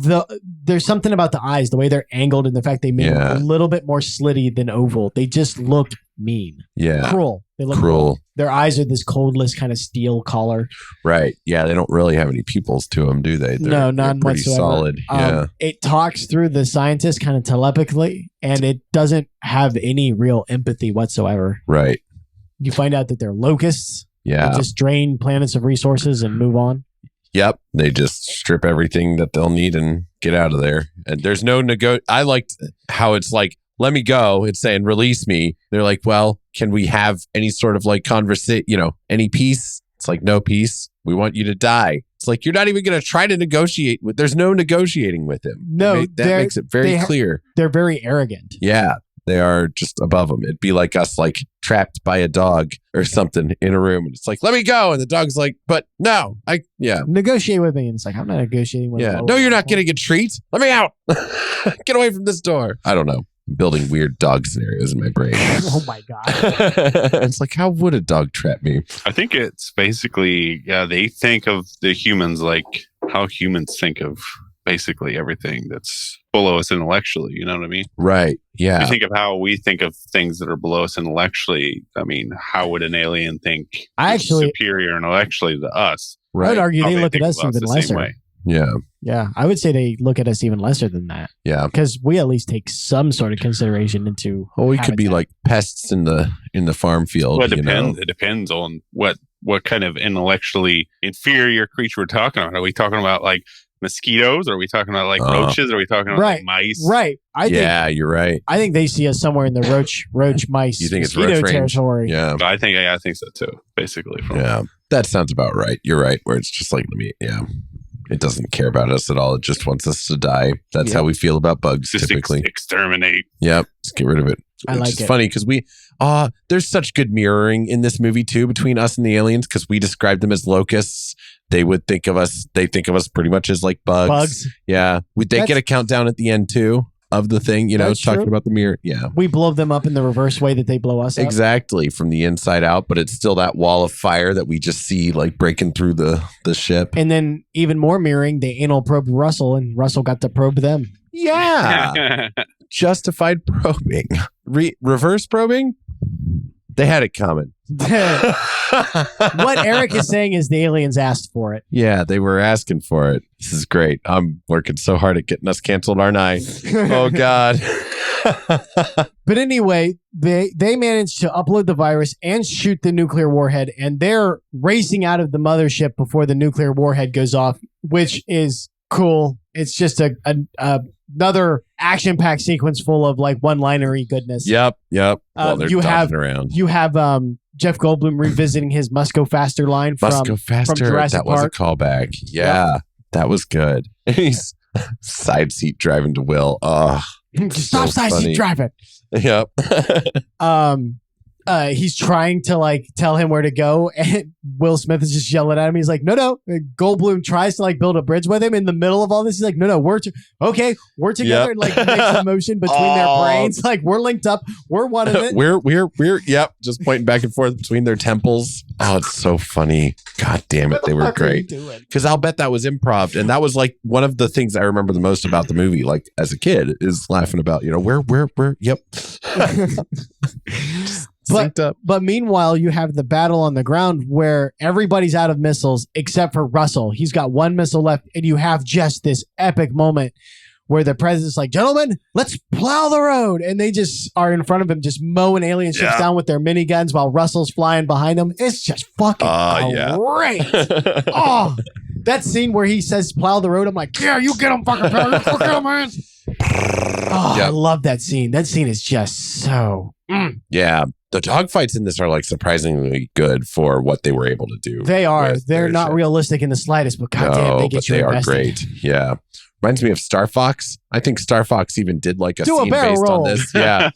There's something about the eyes, the way they're angled, and the fact they made them a little bit more slitty than oval. They just look mean. Yeah. Cruel. They look cruel. Their eyes are this coldless kind of steel color. Right. Yeah. They don't really have any pupils to them, do they? No, none pretty whatsoever. Solid. Yeah. It talks through the scientist kind of telepathically, and it doesn't have any real empathy whatsoever. Right. You find out that they're locusts. Yeah. They just drain planets of resources and move on. Yep. They just strip everything that they'll need and get out of there. And there's no I liked how it's like, let me go. It's saying, release me. They're like, well, can we have any sort of like any peace? It's like, no peace. We want you to die. It's like, you're not even going to try to negotiate with, there's no negotiating with him. No, that makes it very clear. They're very arrogant. Yeah. They are just above them. It'd be like us, like trapped by a dog or something in a room. And it's like, let me go. And the dog's like, but no, negotiate with me. And it's like, I'm not negotiating with you. Yeah. No, you're not getting a treat. Let me out. Get away from this door. I don't know. I'm building weird dog scenarios in my brain. Oh my God. It's like, how would a dog trap me? I think it's basically, they think of the humans like how humans think of basically everything that's below us intellectually. You know what I mean? Right. Yeah. You think of how we think of things that are below us intellectually. I mean, how would an alien think superior intellectually to us? Right. I would argue they look at us even lesser. Yeah. Yeah. I would say they look at us even lesser than that. Yeah. Because we at least take some sort of consideration into. Well, we could be like pests in the farm field. Well, it depends on what kind of intellectually inferior creature we're talking about. Are we talking about like mosquitoes? Are we talking about like roaches? Are we talking about like mice? Right. You're right. I think they see us somewhere in the roach mice you think it's mosquito roach territory. Range? Yeah. I think so too, basically. That sounds about right. You're right. Where it's just like, it doesn't care about us at all. It just wants us to die. That's how we feel about bugs just typically. Exterminate. Yep. Just get rid of it. I like it. It's funny because there's such good mirroring in this movie too between us and the aliens because we describe them as locusts. They think of us pretty much as like bugs. Yeah. They get a countdown at the end too of the thing, talking about the mirror. Yeah. We blow them up in the reverse way that they blow us up. Exactly. From the inside out, but it's still that wall of fire that we just see like breaking through the ship. And then even more mirroring, they anal probed Russell and Russell got to probe them. Yeah. Justified probing. Reverse probing? They had it coming. What Eric is saying is the aliens asked for it. Yeah, they were asking for it. This is great. I'm working so hard at getting us canceled, aren't I? Oh, God. But anyway, they managed to upload the virus and shoot the nuclear warhead, and they're racing out of the mothership before the nuclear warhead goes off, which is cool. It's just another action-packed sequence full of like one-linery goodness. Yep. While they're dodging around. You have Jeff Goldblum revisiting his Must Go Faster line from Jurassic Park. Was a callback. Yeah, that was good. He's side seat driving to Will. Oh, stop side seat driving. Yep. He's trying to like tell him where to go, and Will Smith is just yelling at him. He's like, no. Goldblum tries to like build a bridge with him in the middle of all this. He's like, no, we're together. Yep. And like makes a motion between their brains. Like we're linked up. We're one of it. We're just pointing back and forth between their temples. Oh, it's so funny. God damn it. They were great. Because I'll bet that was improv. And that was like one of the things I remember the most about the movie, like as a kid, is laughing about, yep. But meanwhile, you have the battle on the ground where everybody's out of missiles except for Russell. He's got one missile left, and you have just this epic moment where the president's like, gentlemen, let's plow the road. And they just are in front of him, just mowing alien ships down with their miniguns while Russell's flying behind them. It's just fucking great. Oh, that scene where he says plow the road, I'm like, yeah, you get him, fucking plow. Get him, man. Oh, I love that scene. That scene is just so... Yeah. The dogfights in this are like surprisingly good for what they were able to do. They are. They're not realistic in the slightest, but goddamn, they get you invested. They are great. Yeah. Reminds me of Star Fox. I think Star Fox even did like a scene based on this. Yeah.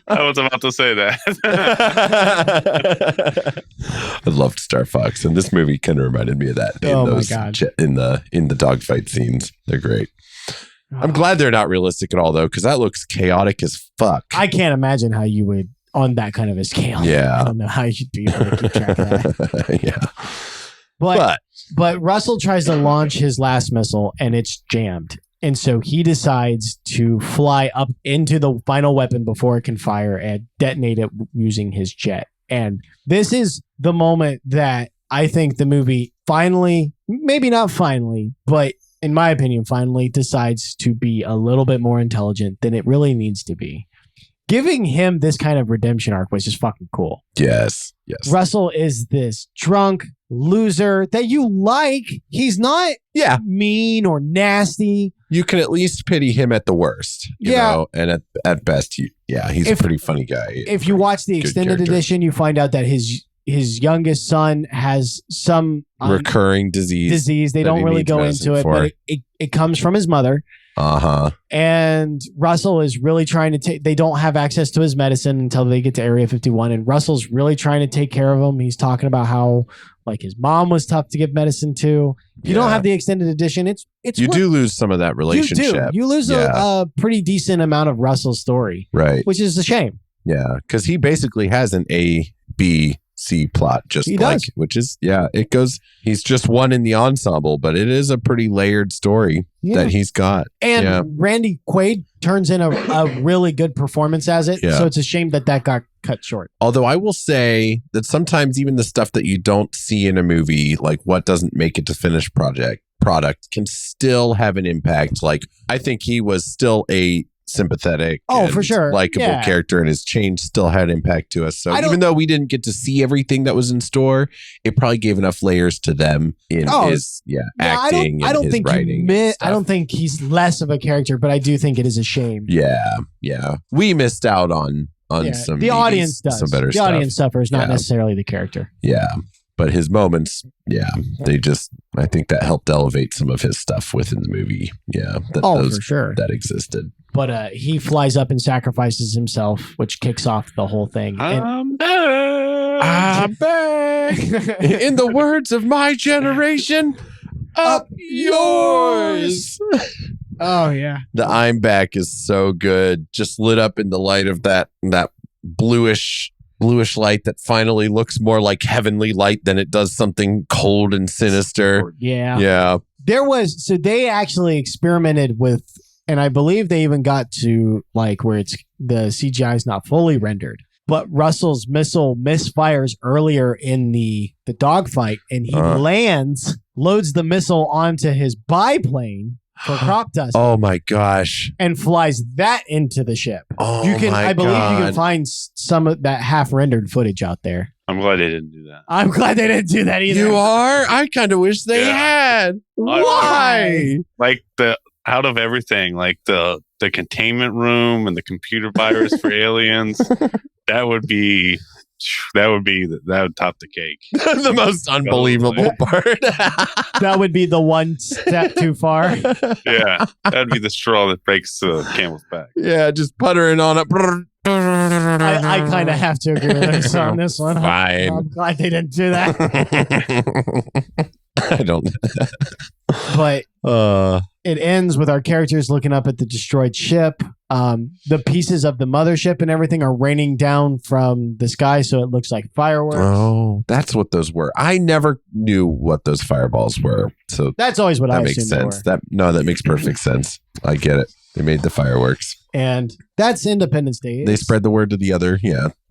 I was about to say that. I loved Star Fox, and this movie kind of reminded me of that. In the dogfight scenes. They're great. I'm glad they're not realistic at all, though, because that looks chaotic as fuck. I can't imagine how you would on that kind of a scale. Yeah. I don't know how you should be able to keep track of that. Yeah. But Russell tries to launch his last missile, and it's jammed. And so he decides to fly up into the final weapon before it can fire and detonate it using his jet. And this is the moment that I think the movie finally, maybe not finally, but in my opinion, finally decides to be a little bit more intelligent than it really needs to be. Giving him this kind of redemption arc was just fucking cool. Yes. Russell is this drunk loser that you like. He's not mean or nasty. You can at least pity him at the worst. You know? And at best, he's a pretty funny guy. If you watch the extended edition, you find out that his youngest son has some recurring disease. They don't really go into it, but it comes from his mother. And Russell is really trying to take, they don't have access to his medicine until they get to Area 51. And Russell's really trying to take care of him. He's talking about how like his mom was tough to give medicine to. If you don't have the extended edition, it's you do lose some of that relationship. You lose a pretty decent amount of Russell's story. Right. Which is a shame. Yeah. Because he basically has an A, B, C plot, which is it goes. He's just one in the ensemble, but it is a pretty layered story that he's got. And Randy Quaid turns in a really good performance as it. So it's a shame that got cut short. Although I will say that sometimes even the stuff that you don't see in a movie, like what doesn't make it to finished product, can still have an impact. Like I think he was still a sympathetic for sure likable character, and his change still had impact to us. So even though we didn't get to see everything that was in store, it probably gave enough layers to them in his acting and his writing. I don't think he's less of a character, but I do think it is a shame. We missed out on some the audience does some better the stuff. Audience suffers, not necessarily the character. But his moments, they just, I think that helped elevate some of his stuff within the movie. For sure. That existed. But he flies up and sacrifices himself, which kicks off the whole thing. I'm back. In the words of my generation, up yours. Oh, yeah. The I'm back is so good. Just lit up in the light of that bluish light that finally looks more like heavenly light than it does something cold and sinister. Yeah. They actually experimented with, and I believe they even got to like where it's the CGI is not fully rendered, but Russell's missile misfires earlier in the dogfight, and he loads the missile onto his biplane for crop dust. Oh my gosh. And flies that into the ship. I believe you can find some of that half rendered footage out there. I'm glad they didn't do that. I'm glad they didn't do that either. You are? I kind of wish they had. Why? Like out of everything, like the containment room and the computer virus for aliens, that would top the cake. The most unbelievable part. That would be the one step too far. Yeah, that'd be the straw that breaks the camel's back. Yeah, just puttering on it. I kind of have to agree with us on this one. Fine. I'm glad they didn't do that. I don't. But it ends with our characters looking up at the destroyed ship. The pieces of the mothership and everything are raining down from the sky, so it looks like fireworks. Oh, that's what those were. I never knew what those fireballs were. So that's always what I assumed makes sense. That makes perfect sense. I get it. They made the fireworks. And that's Independence Day. They spread the word to the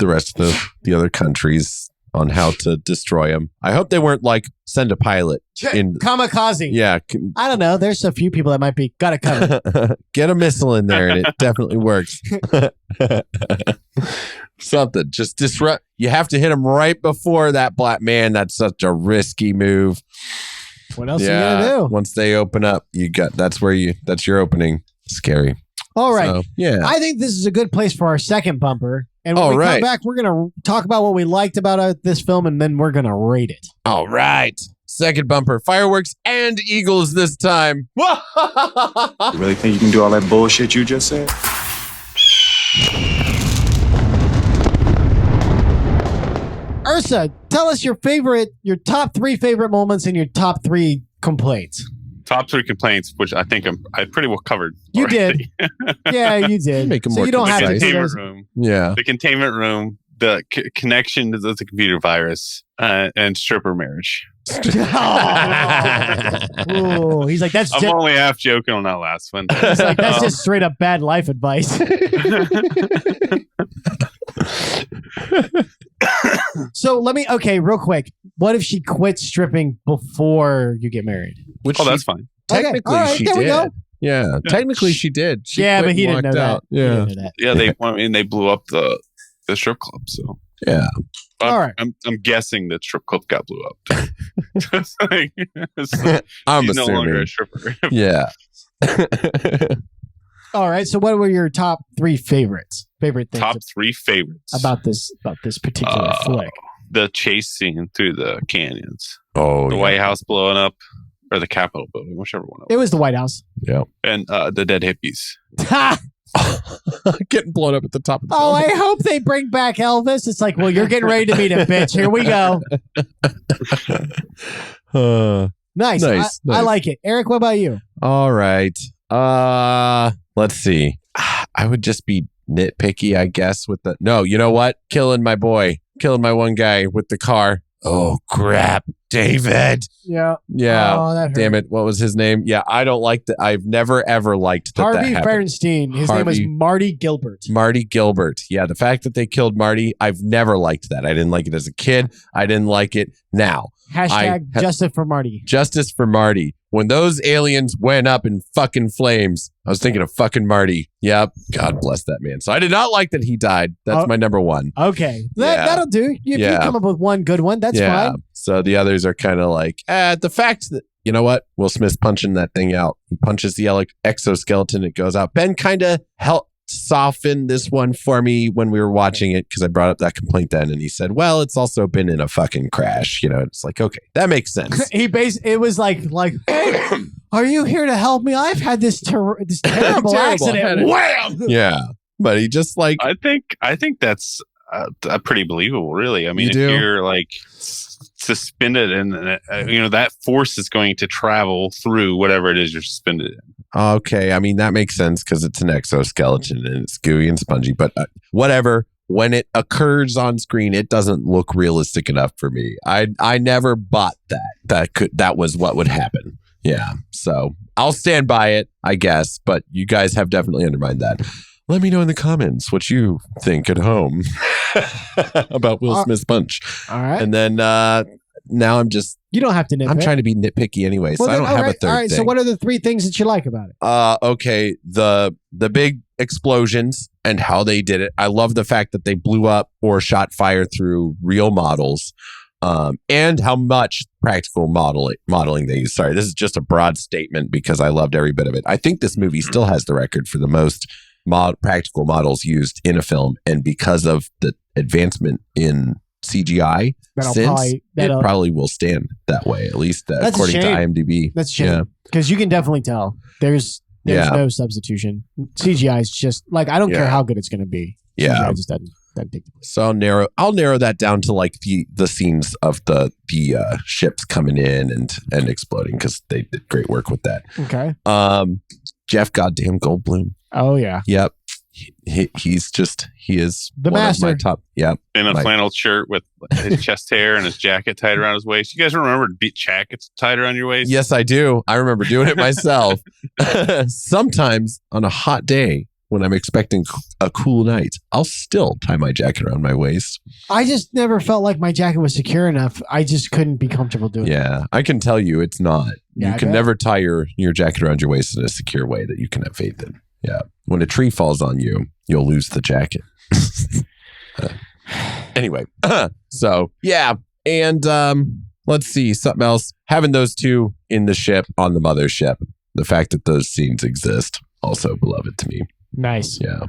rest of the other countries on how to destroy them. I hope they weren't like send a pilot in kamikaze. Yeah, I don't know. There's a few people that might be got it covered. Get a missile in there, and it definitely works. Something just disrupt. You have to hit them right before that black man. That's such a risky move. What else are you gonna do? Once they open up, that's your opening. Scary. All right. So, yeah. I think this is a good place for our second bumper. And when we come back, we're going to talk about what we liked about this film, and then we're going to rate it. All right. Second bumper. Fireworks and eagles this time. You really think you can do all that bullshit you just said? Ursa, tell us your top 3 favorite moments and your top 3 complaints. Top 3 complaints, which I think I pretty well covered. You already. did. Yeah, you did. Make them so more you don't have to do containment those. room. Yeah. The containment room, the connection to the computer virus, and stripper marriage. Ooh, he's like, that's I'm only half joking on that last one. He's like, that's just straight up bad life advice. So real quick. What if she quits stripping before you get married? That's fine. Technically, okay. she there did. We go. Yeah, technically she did. She but quit he and didn't know walked that. out. Yeah. Yeah, they blew up the strip club. So yeah. All right. I'm guessing the strip club got blew up. I'm she's no longer assuming. a stripper. Yeah. All right. So, what were your top 3 favorites? Favorite things Top 3 favorites about this particular flick? The chase scene through the canyons. Oh, The White House blowing up, or the Capitol building, whichever one. It was the White House. Yeah. And the dead hippies. Getting blown up at the top of the I hope they bring back Elvis. It's like, well, you're getting ready to meet him, bitch. Here we go. Nice. Nice. I like it. Eric, what about you? All right. Let's see. I would just be nitpicky, I guess, with the... No, you know what? Killing my one guy with the car. Oh, crap. David. Yeah. Yeah. Oh, that hurt. Damn it. What was his name? Yeah, I don't like that. I've never, ever liked that Harvey happened. Bernstein. His name was Marty Gilbert. Marty Gilbert. Yeah, the fact that they killed Marty, I've never liked that. I didn't like it as a kid. I didn't like it now. Hashtag justice for Marty. Justice for Marty. When those aliens went up in fucking flames, I was thinking of fucking Marty. Yep. God bless that man. So I did not like that he died. That's my number one. Okay. That'll do. If you come up with one good one, that's fine. So the others are kind of like, the fact that, you know what? Will Smith's punching that thing out. He punches the exoskeleton. It goes out. Ben kind of helped soften this one for me when we were watching it because I brought up that complaint then, and he said, well, it's also been in a fucking crash. You know, it's like, okay, that makes sense. It was like, hey, are you here to help me? I've had this terrible accident. Wham! Yeah. But he just like... I think that's pretty believable, really. I mean, if you're like suspended and that force is going to travel through whatever it is you're suspended in. Okay, I mean, that makes sense because it's an exoskeleton and it's gooey and spongy, but whatever. When it occurs on screen, it doesn't look realistic enough for me. I never bought that was what would happen. Yeah, so I'll stand by it, I guess, but you guys have definitely undermined that. Let me know in the comments what you think at home about Will Smith's punch. All right. And then now you don't have to nitpick. I'm trying to be nitpicky anyway, so I don't have a third All right, thing. so what are the 3 things that you like about it? Okay, the big explosions and how they did it. I love the fact that they blew up or shot fire through real models, and how much practical modeling they use. Sorry, this is just a broad statement because I loved every bit of it. I think this movie still has the record for the most practical models used in a film, and because of the advancement in CGI it probably will stand that way, at least according to IMDb. That's a shame because you can definitely tell there's no substitution. CGI is just like, I don't care how good it's going to be. CGI just doesn't take the place. So I'll narrow that down to like the scenes of the ships coming in and exploding because they did great work with that. Okay. Jeff goddamn Goldblum. Oh yeah. Yep. He is the one master. of my top. Yep. In a flannel shirt with his chest hair and his jacket tied around his waist. You guys remember jackets tied around your waist? Yes, I do. I remember doing it myself. Sometimes on a hot day, when I'm expecting a cool night, I'll still tie my jacket around my waist. I just never felt like my jacket was secure enough. I just couldn't be comfortable doing it. Yeah, I can tell you it's not. Yeah, you can never tie your jacket around your waist in a secure way that you can have faith in. Yeah. When a tree falls on you, you'll lose the jacket. Anyway, so yeah. And let's see, something else. Having those two in the ship on the mothership, the fact that those scenes exist, also beloved to me. Nice. Yeah.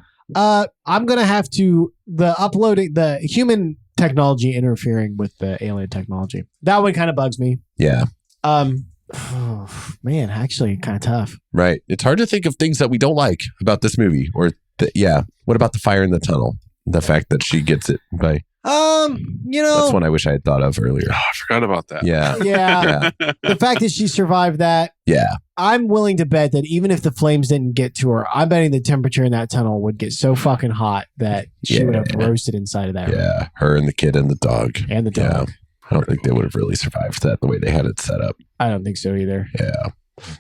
I'm going to have to, the human technology interfering with the alien technology. That one kind of bugs me. Yeah. Man, actually kind of tough. Right. It's hard to think of things that we don't like about this movie. Or, yeah. What about the fire in the tunnel? The fact that she gets it by... that's one I wish I had thought of earlier. Oh, I forgot about that. Yeah. Yeah. The fact that she survived that. Yeah. I'm willing to bet that even if the flames didn't get to her, I'm betting the temperature in that tunnel would get so fucking hot that she would have roasted inside of that room. Yeah. Her and the kid and the dog. And the dog. Yeah. I don't think they would have really survived that the way they had it set up. I don't think so either. Yeah.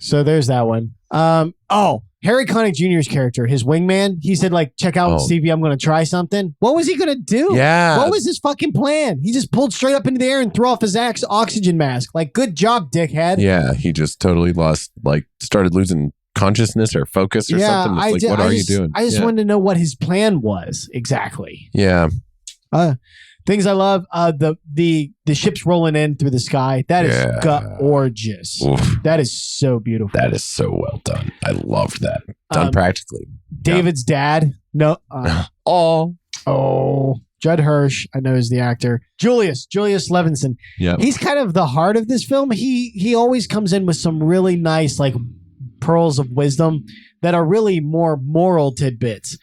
So there's that one. Harry Connick Jr.'s character, his wingman, he said, like, check out Stevie, I'm going to try something. What was he going to do? Yeah. What was his fucking plan? He just pulled straight up into the air and threw off his oxygen mask. Like, good job, dickhead. Yeah. He just totally started losing consciousness or focus or something. It's what are you doing? I just wanted to know what his plan was exactly. Yeah. Things I love, the ship's rolling in through the sky. That is gorgeous. Oof. That is so beautiful. That is so well done. I loved that. Done practically. David's dad. No. Judd Hirsch, I know is the actor. Julius Levinson. Yeah. He's kind of the heart of this film. He always comes in with some really nice, like, pearls of wisdom that are really more moral tidbits.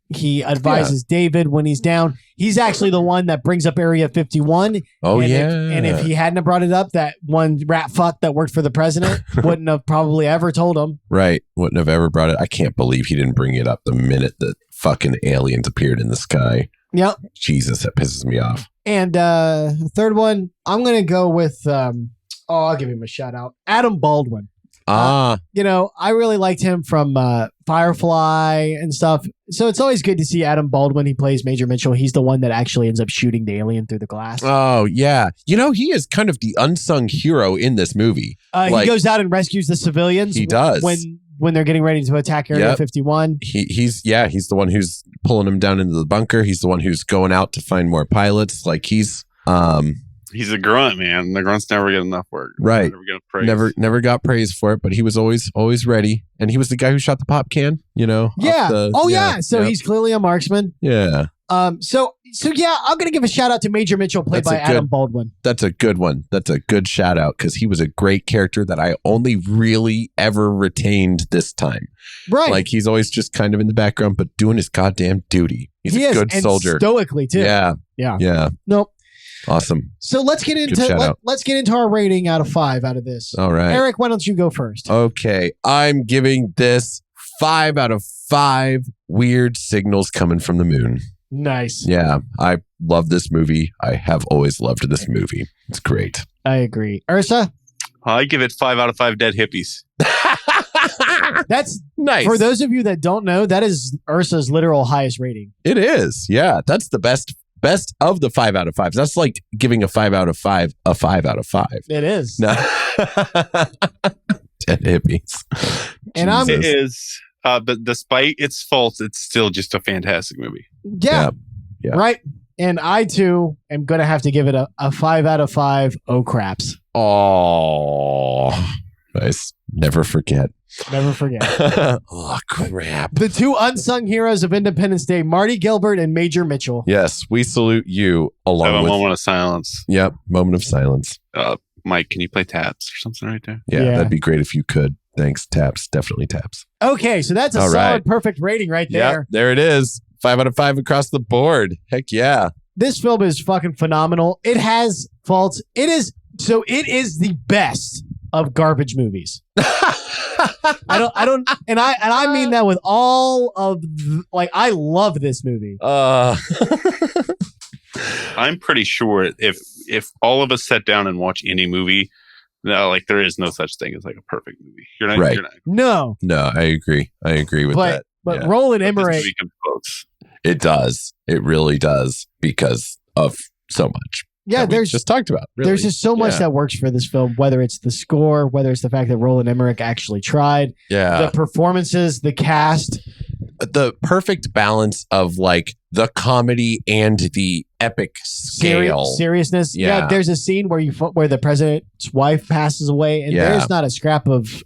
He advises David when he's down. He's actually the one that brings up Area 51. Oh, and if he hadn't have brought it up, that one rat fuck that worked for the president wouldn't have probably ever told him. Right. Wouldn't have ever brought it. I can't believe he didn't bring it up the minute that fucking aliens appeared in the sky. Yep. Jesus, that pisses me off. And third one, I'm going to go with, I'll give him a shout out. Adam Baldwin. I really liked him from Firefly and stuff. So it's always good to see Adam Baldwin. He plays Major Mitchell. He's the one that actually ends up shooting the alien through the glass. Oh, yeah. He is kind of the unsung hero in this movie. He goes out and rescues the civilians. He does. When they're getting ready to attack Area 51. He's the one who's pulling them down into the bunker. He's the one who's going out to find more pilots. Like he's a grunt, man. The grunts never get enough work. Right. Never got praise for it, but he was always ready. And he was the guy who shot the pop can, Yeah. So he's clearly a marksman. Yeah. So I'm gonna give a shout out to Major Mitchell, played by Adam Baldwin. That's a good one. That's a good shout out because he was a great character that I only really ever retained this time. Right. Like he's always just kind of in the background, but doing his goddamn duty. He's a good soldier. Stoically too. Yeah. Nope. Awesome. So let's get into our rating out of 5 out of this. All right. Eric, why don't you go first? Okay. I'm giving this 5 out of 5 weird signals coming from the moon. Nice. Yeah. I love this movie. I have always loved this movie. It's great. I agree. Ursa? I give it 5 out of 5 dead hippies. That's nice. For those of you that don't know, that is Ursa's literal highest rating. It is. Yeah. That's the best of the 5 out of 5s. That's like giving a 5 out of 5 a 5 out of 5. It is. No. Dead hippies. And it is. But despite its faults, it's still just a fantastic movie. Yeah. Right. And I too am going to have to give it a 5 out of 5. Oh, craps. Oh, nice. Never forget. Oh, crap. The 2 unsung heroes of Independence Day, Marty Gilbert and Major Mitchell. Yes, we salute you along with... moment of silence. Yep, moment of silence. Mike, can you play taps or something right there? Yeah, that'd be great if you could. Thanks, taps. Definitely taps. Okay, so that's a solid, perfect rating right there. Yep, there it is. 5 out of 5 across the board. Heck yeah. This film is fucking phenomenal. It has faults. It is the best of garbage movies. I mean that with all of I love this movie. I'm pretty sure if all of us sat down and watch any movie, there is no such thing as like a perfect movie. You're not. No, I agree with that. But Roland Emmerich, it does. It really does because of so much. Yeah, there's just talked about. Really. There's just so much that works for this film, whether it's the score, whether it's the fact that Roland Emmerich actually tried, the performances, the cast, the perfect balance of like the comedy and the epic scale seriousness. Yeah, there's a scene where where the president's wife passes away, and there's not a scrap of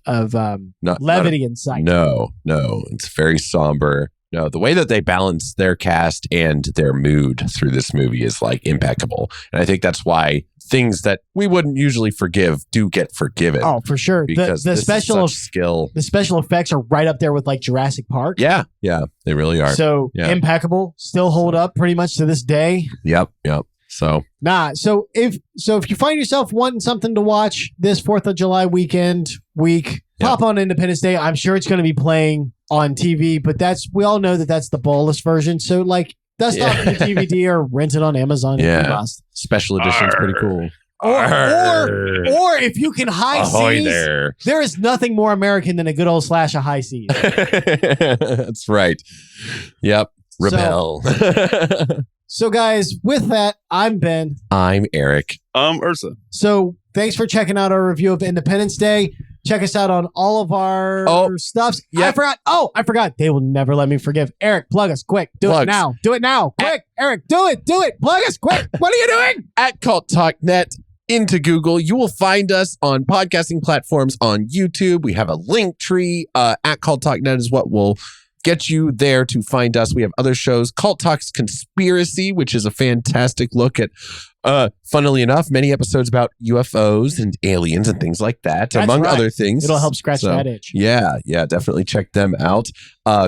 levity in sight. No, it's very somber. No, the way that they balance their cast and their mood through this movie is like impeccable. And I think that's why things that we wouldn't usually forgive do get forgiven. Oh, for sure. Because the special skill. The special effects are right up there with like Jurassic Park. Yeah, they really are. So impeccable, still hold up pretty much to this day. Yep. So if you find yourself wanting something to watch this 4th of July week, pop on Independence Day. I'm sure it's going to be playing on TV, but we all know that's the bolus version. So like dust off the DVD or rent it on Amazon. Special edition's pretty cool. Or if you can high seas, there is nothing more American than a good old slash of high seas. That's right. Yep. Rebel. So guys, with that, I'm Ben. I'm Eric. Ursa. So thanks for checking out our review of Independence Day. Check us out on all of our stuffs. Yep. I forgot. They will never let me forgive. Eric, plug us quick. Do it now. Quick. Eric, do it. Plug us quick. What are you doing? At Cult Talk Net into Google. You will find us on podcasting platforms on YouTube. We have a link tree. At Cult Talk Net is what will get you there to find us. We have other shows. Cult Talks Conspiracy, which is a fantastic look at funnily enough, many episodes about UFOs and aliens and things like that, among other things. It'll help scratch that itch. Yeah, definitely check them out.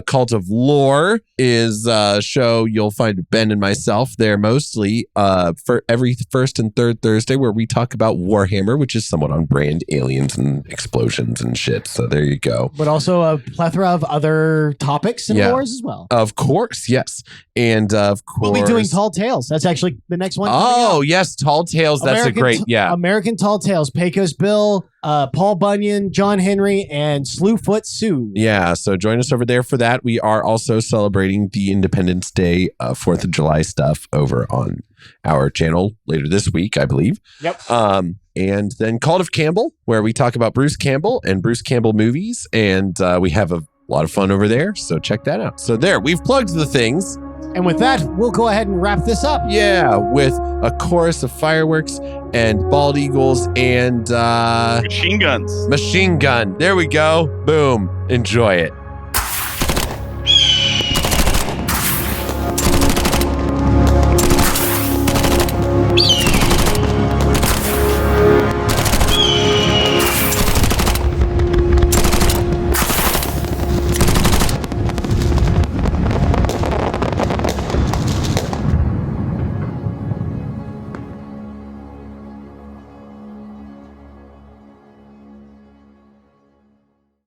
Cult of Lore is a show you'll find Ben and myself there mostly for every first and third Thursday, where we talk about Warhammer, which is somewhat on brand, aliens and explosions and shit. So there you go. But also a plethora of other topics in wars as well. Of course, yes. And of course, we'll be doing Tall Tales. That's actually the next one. Oh, yes, Tall Tales. That's American Tall Tales. Pecos Bill, Paul Bunyan, John Henry, and Slewfoot Sue. Yeah, so join us over there for that. We are also celebrating the Independence Day, 4th of July stuff over on our channel later this week, I believe. Yep. And then Cult of Campbell, where we talk about Bruce Campbell and Bruce Campbell movies, and we have a lot of fun over there, so check that out. So there, we've plugged the things. And with that, we'll go ahead and wrap this up. Yeah, with a chorus of fireworks and bald eagles and machine guns. Machine gun. There we go. Boom. Enjoy it.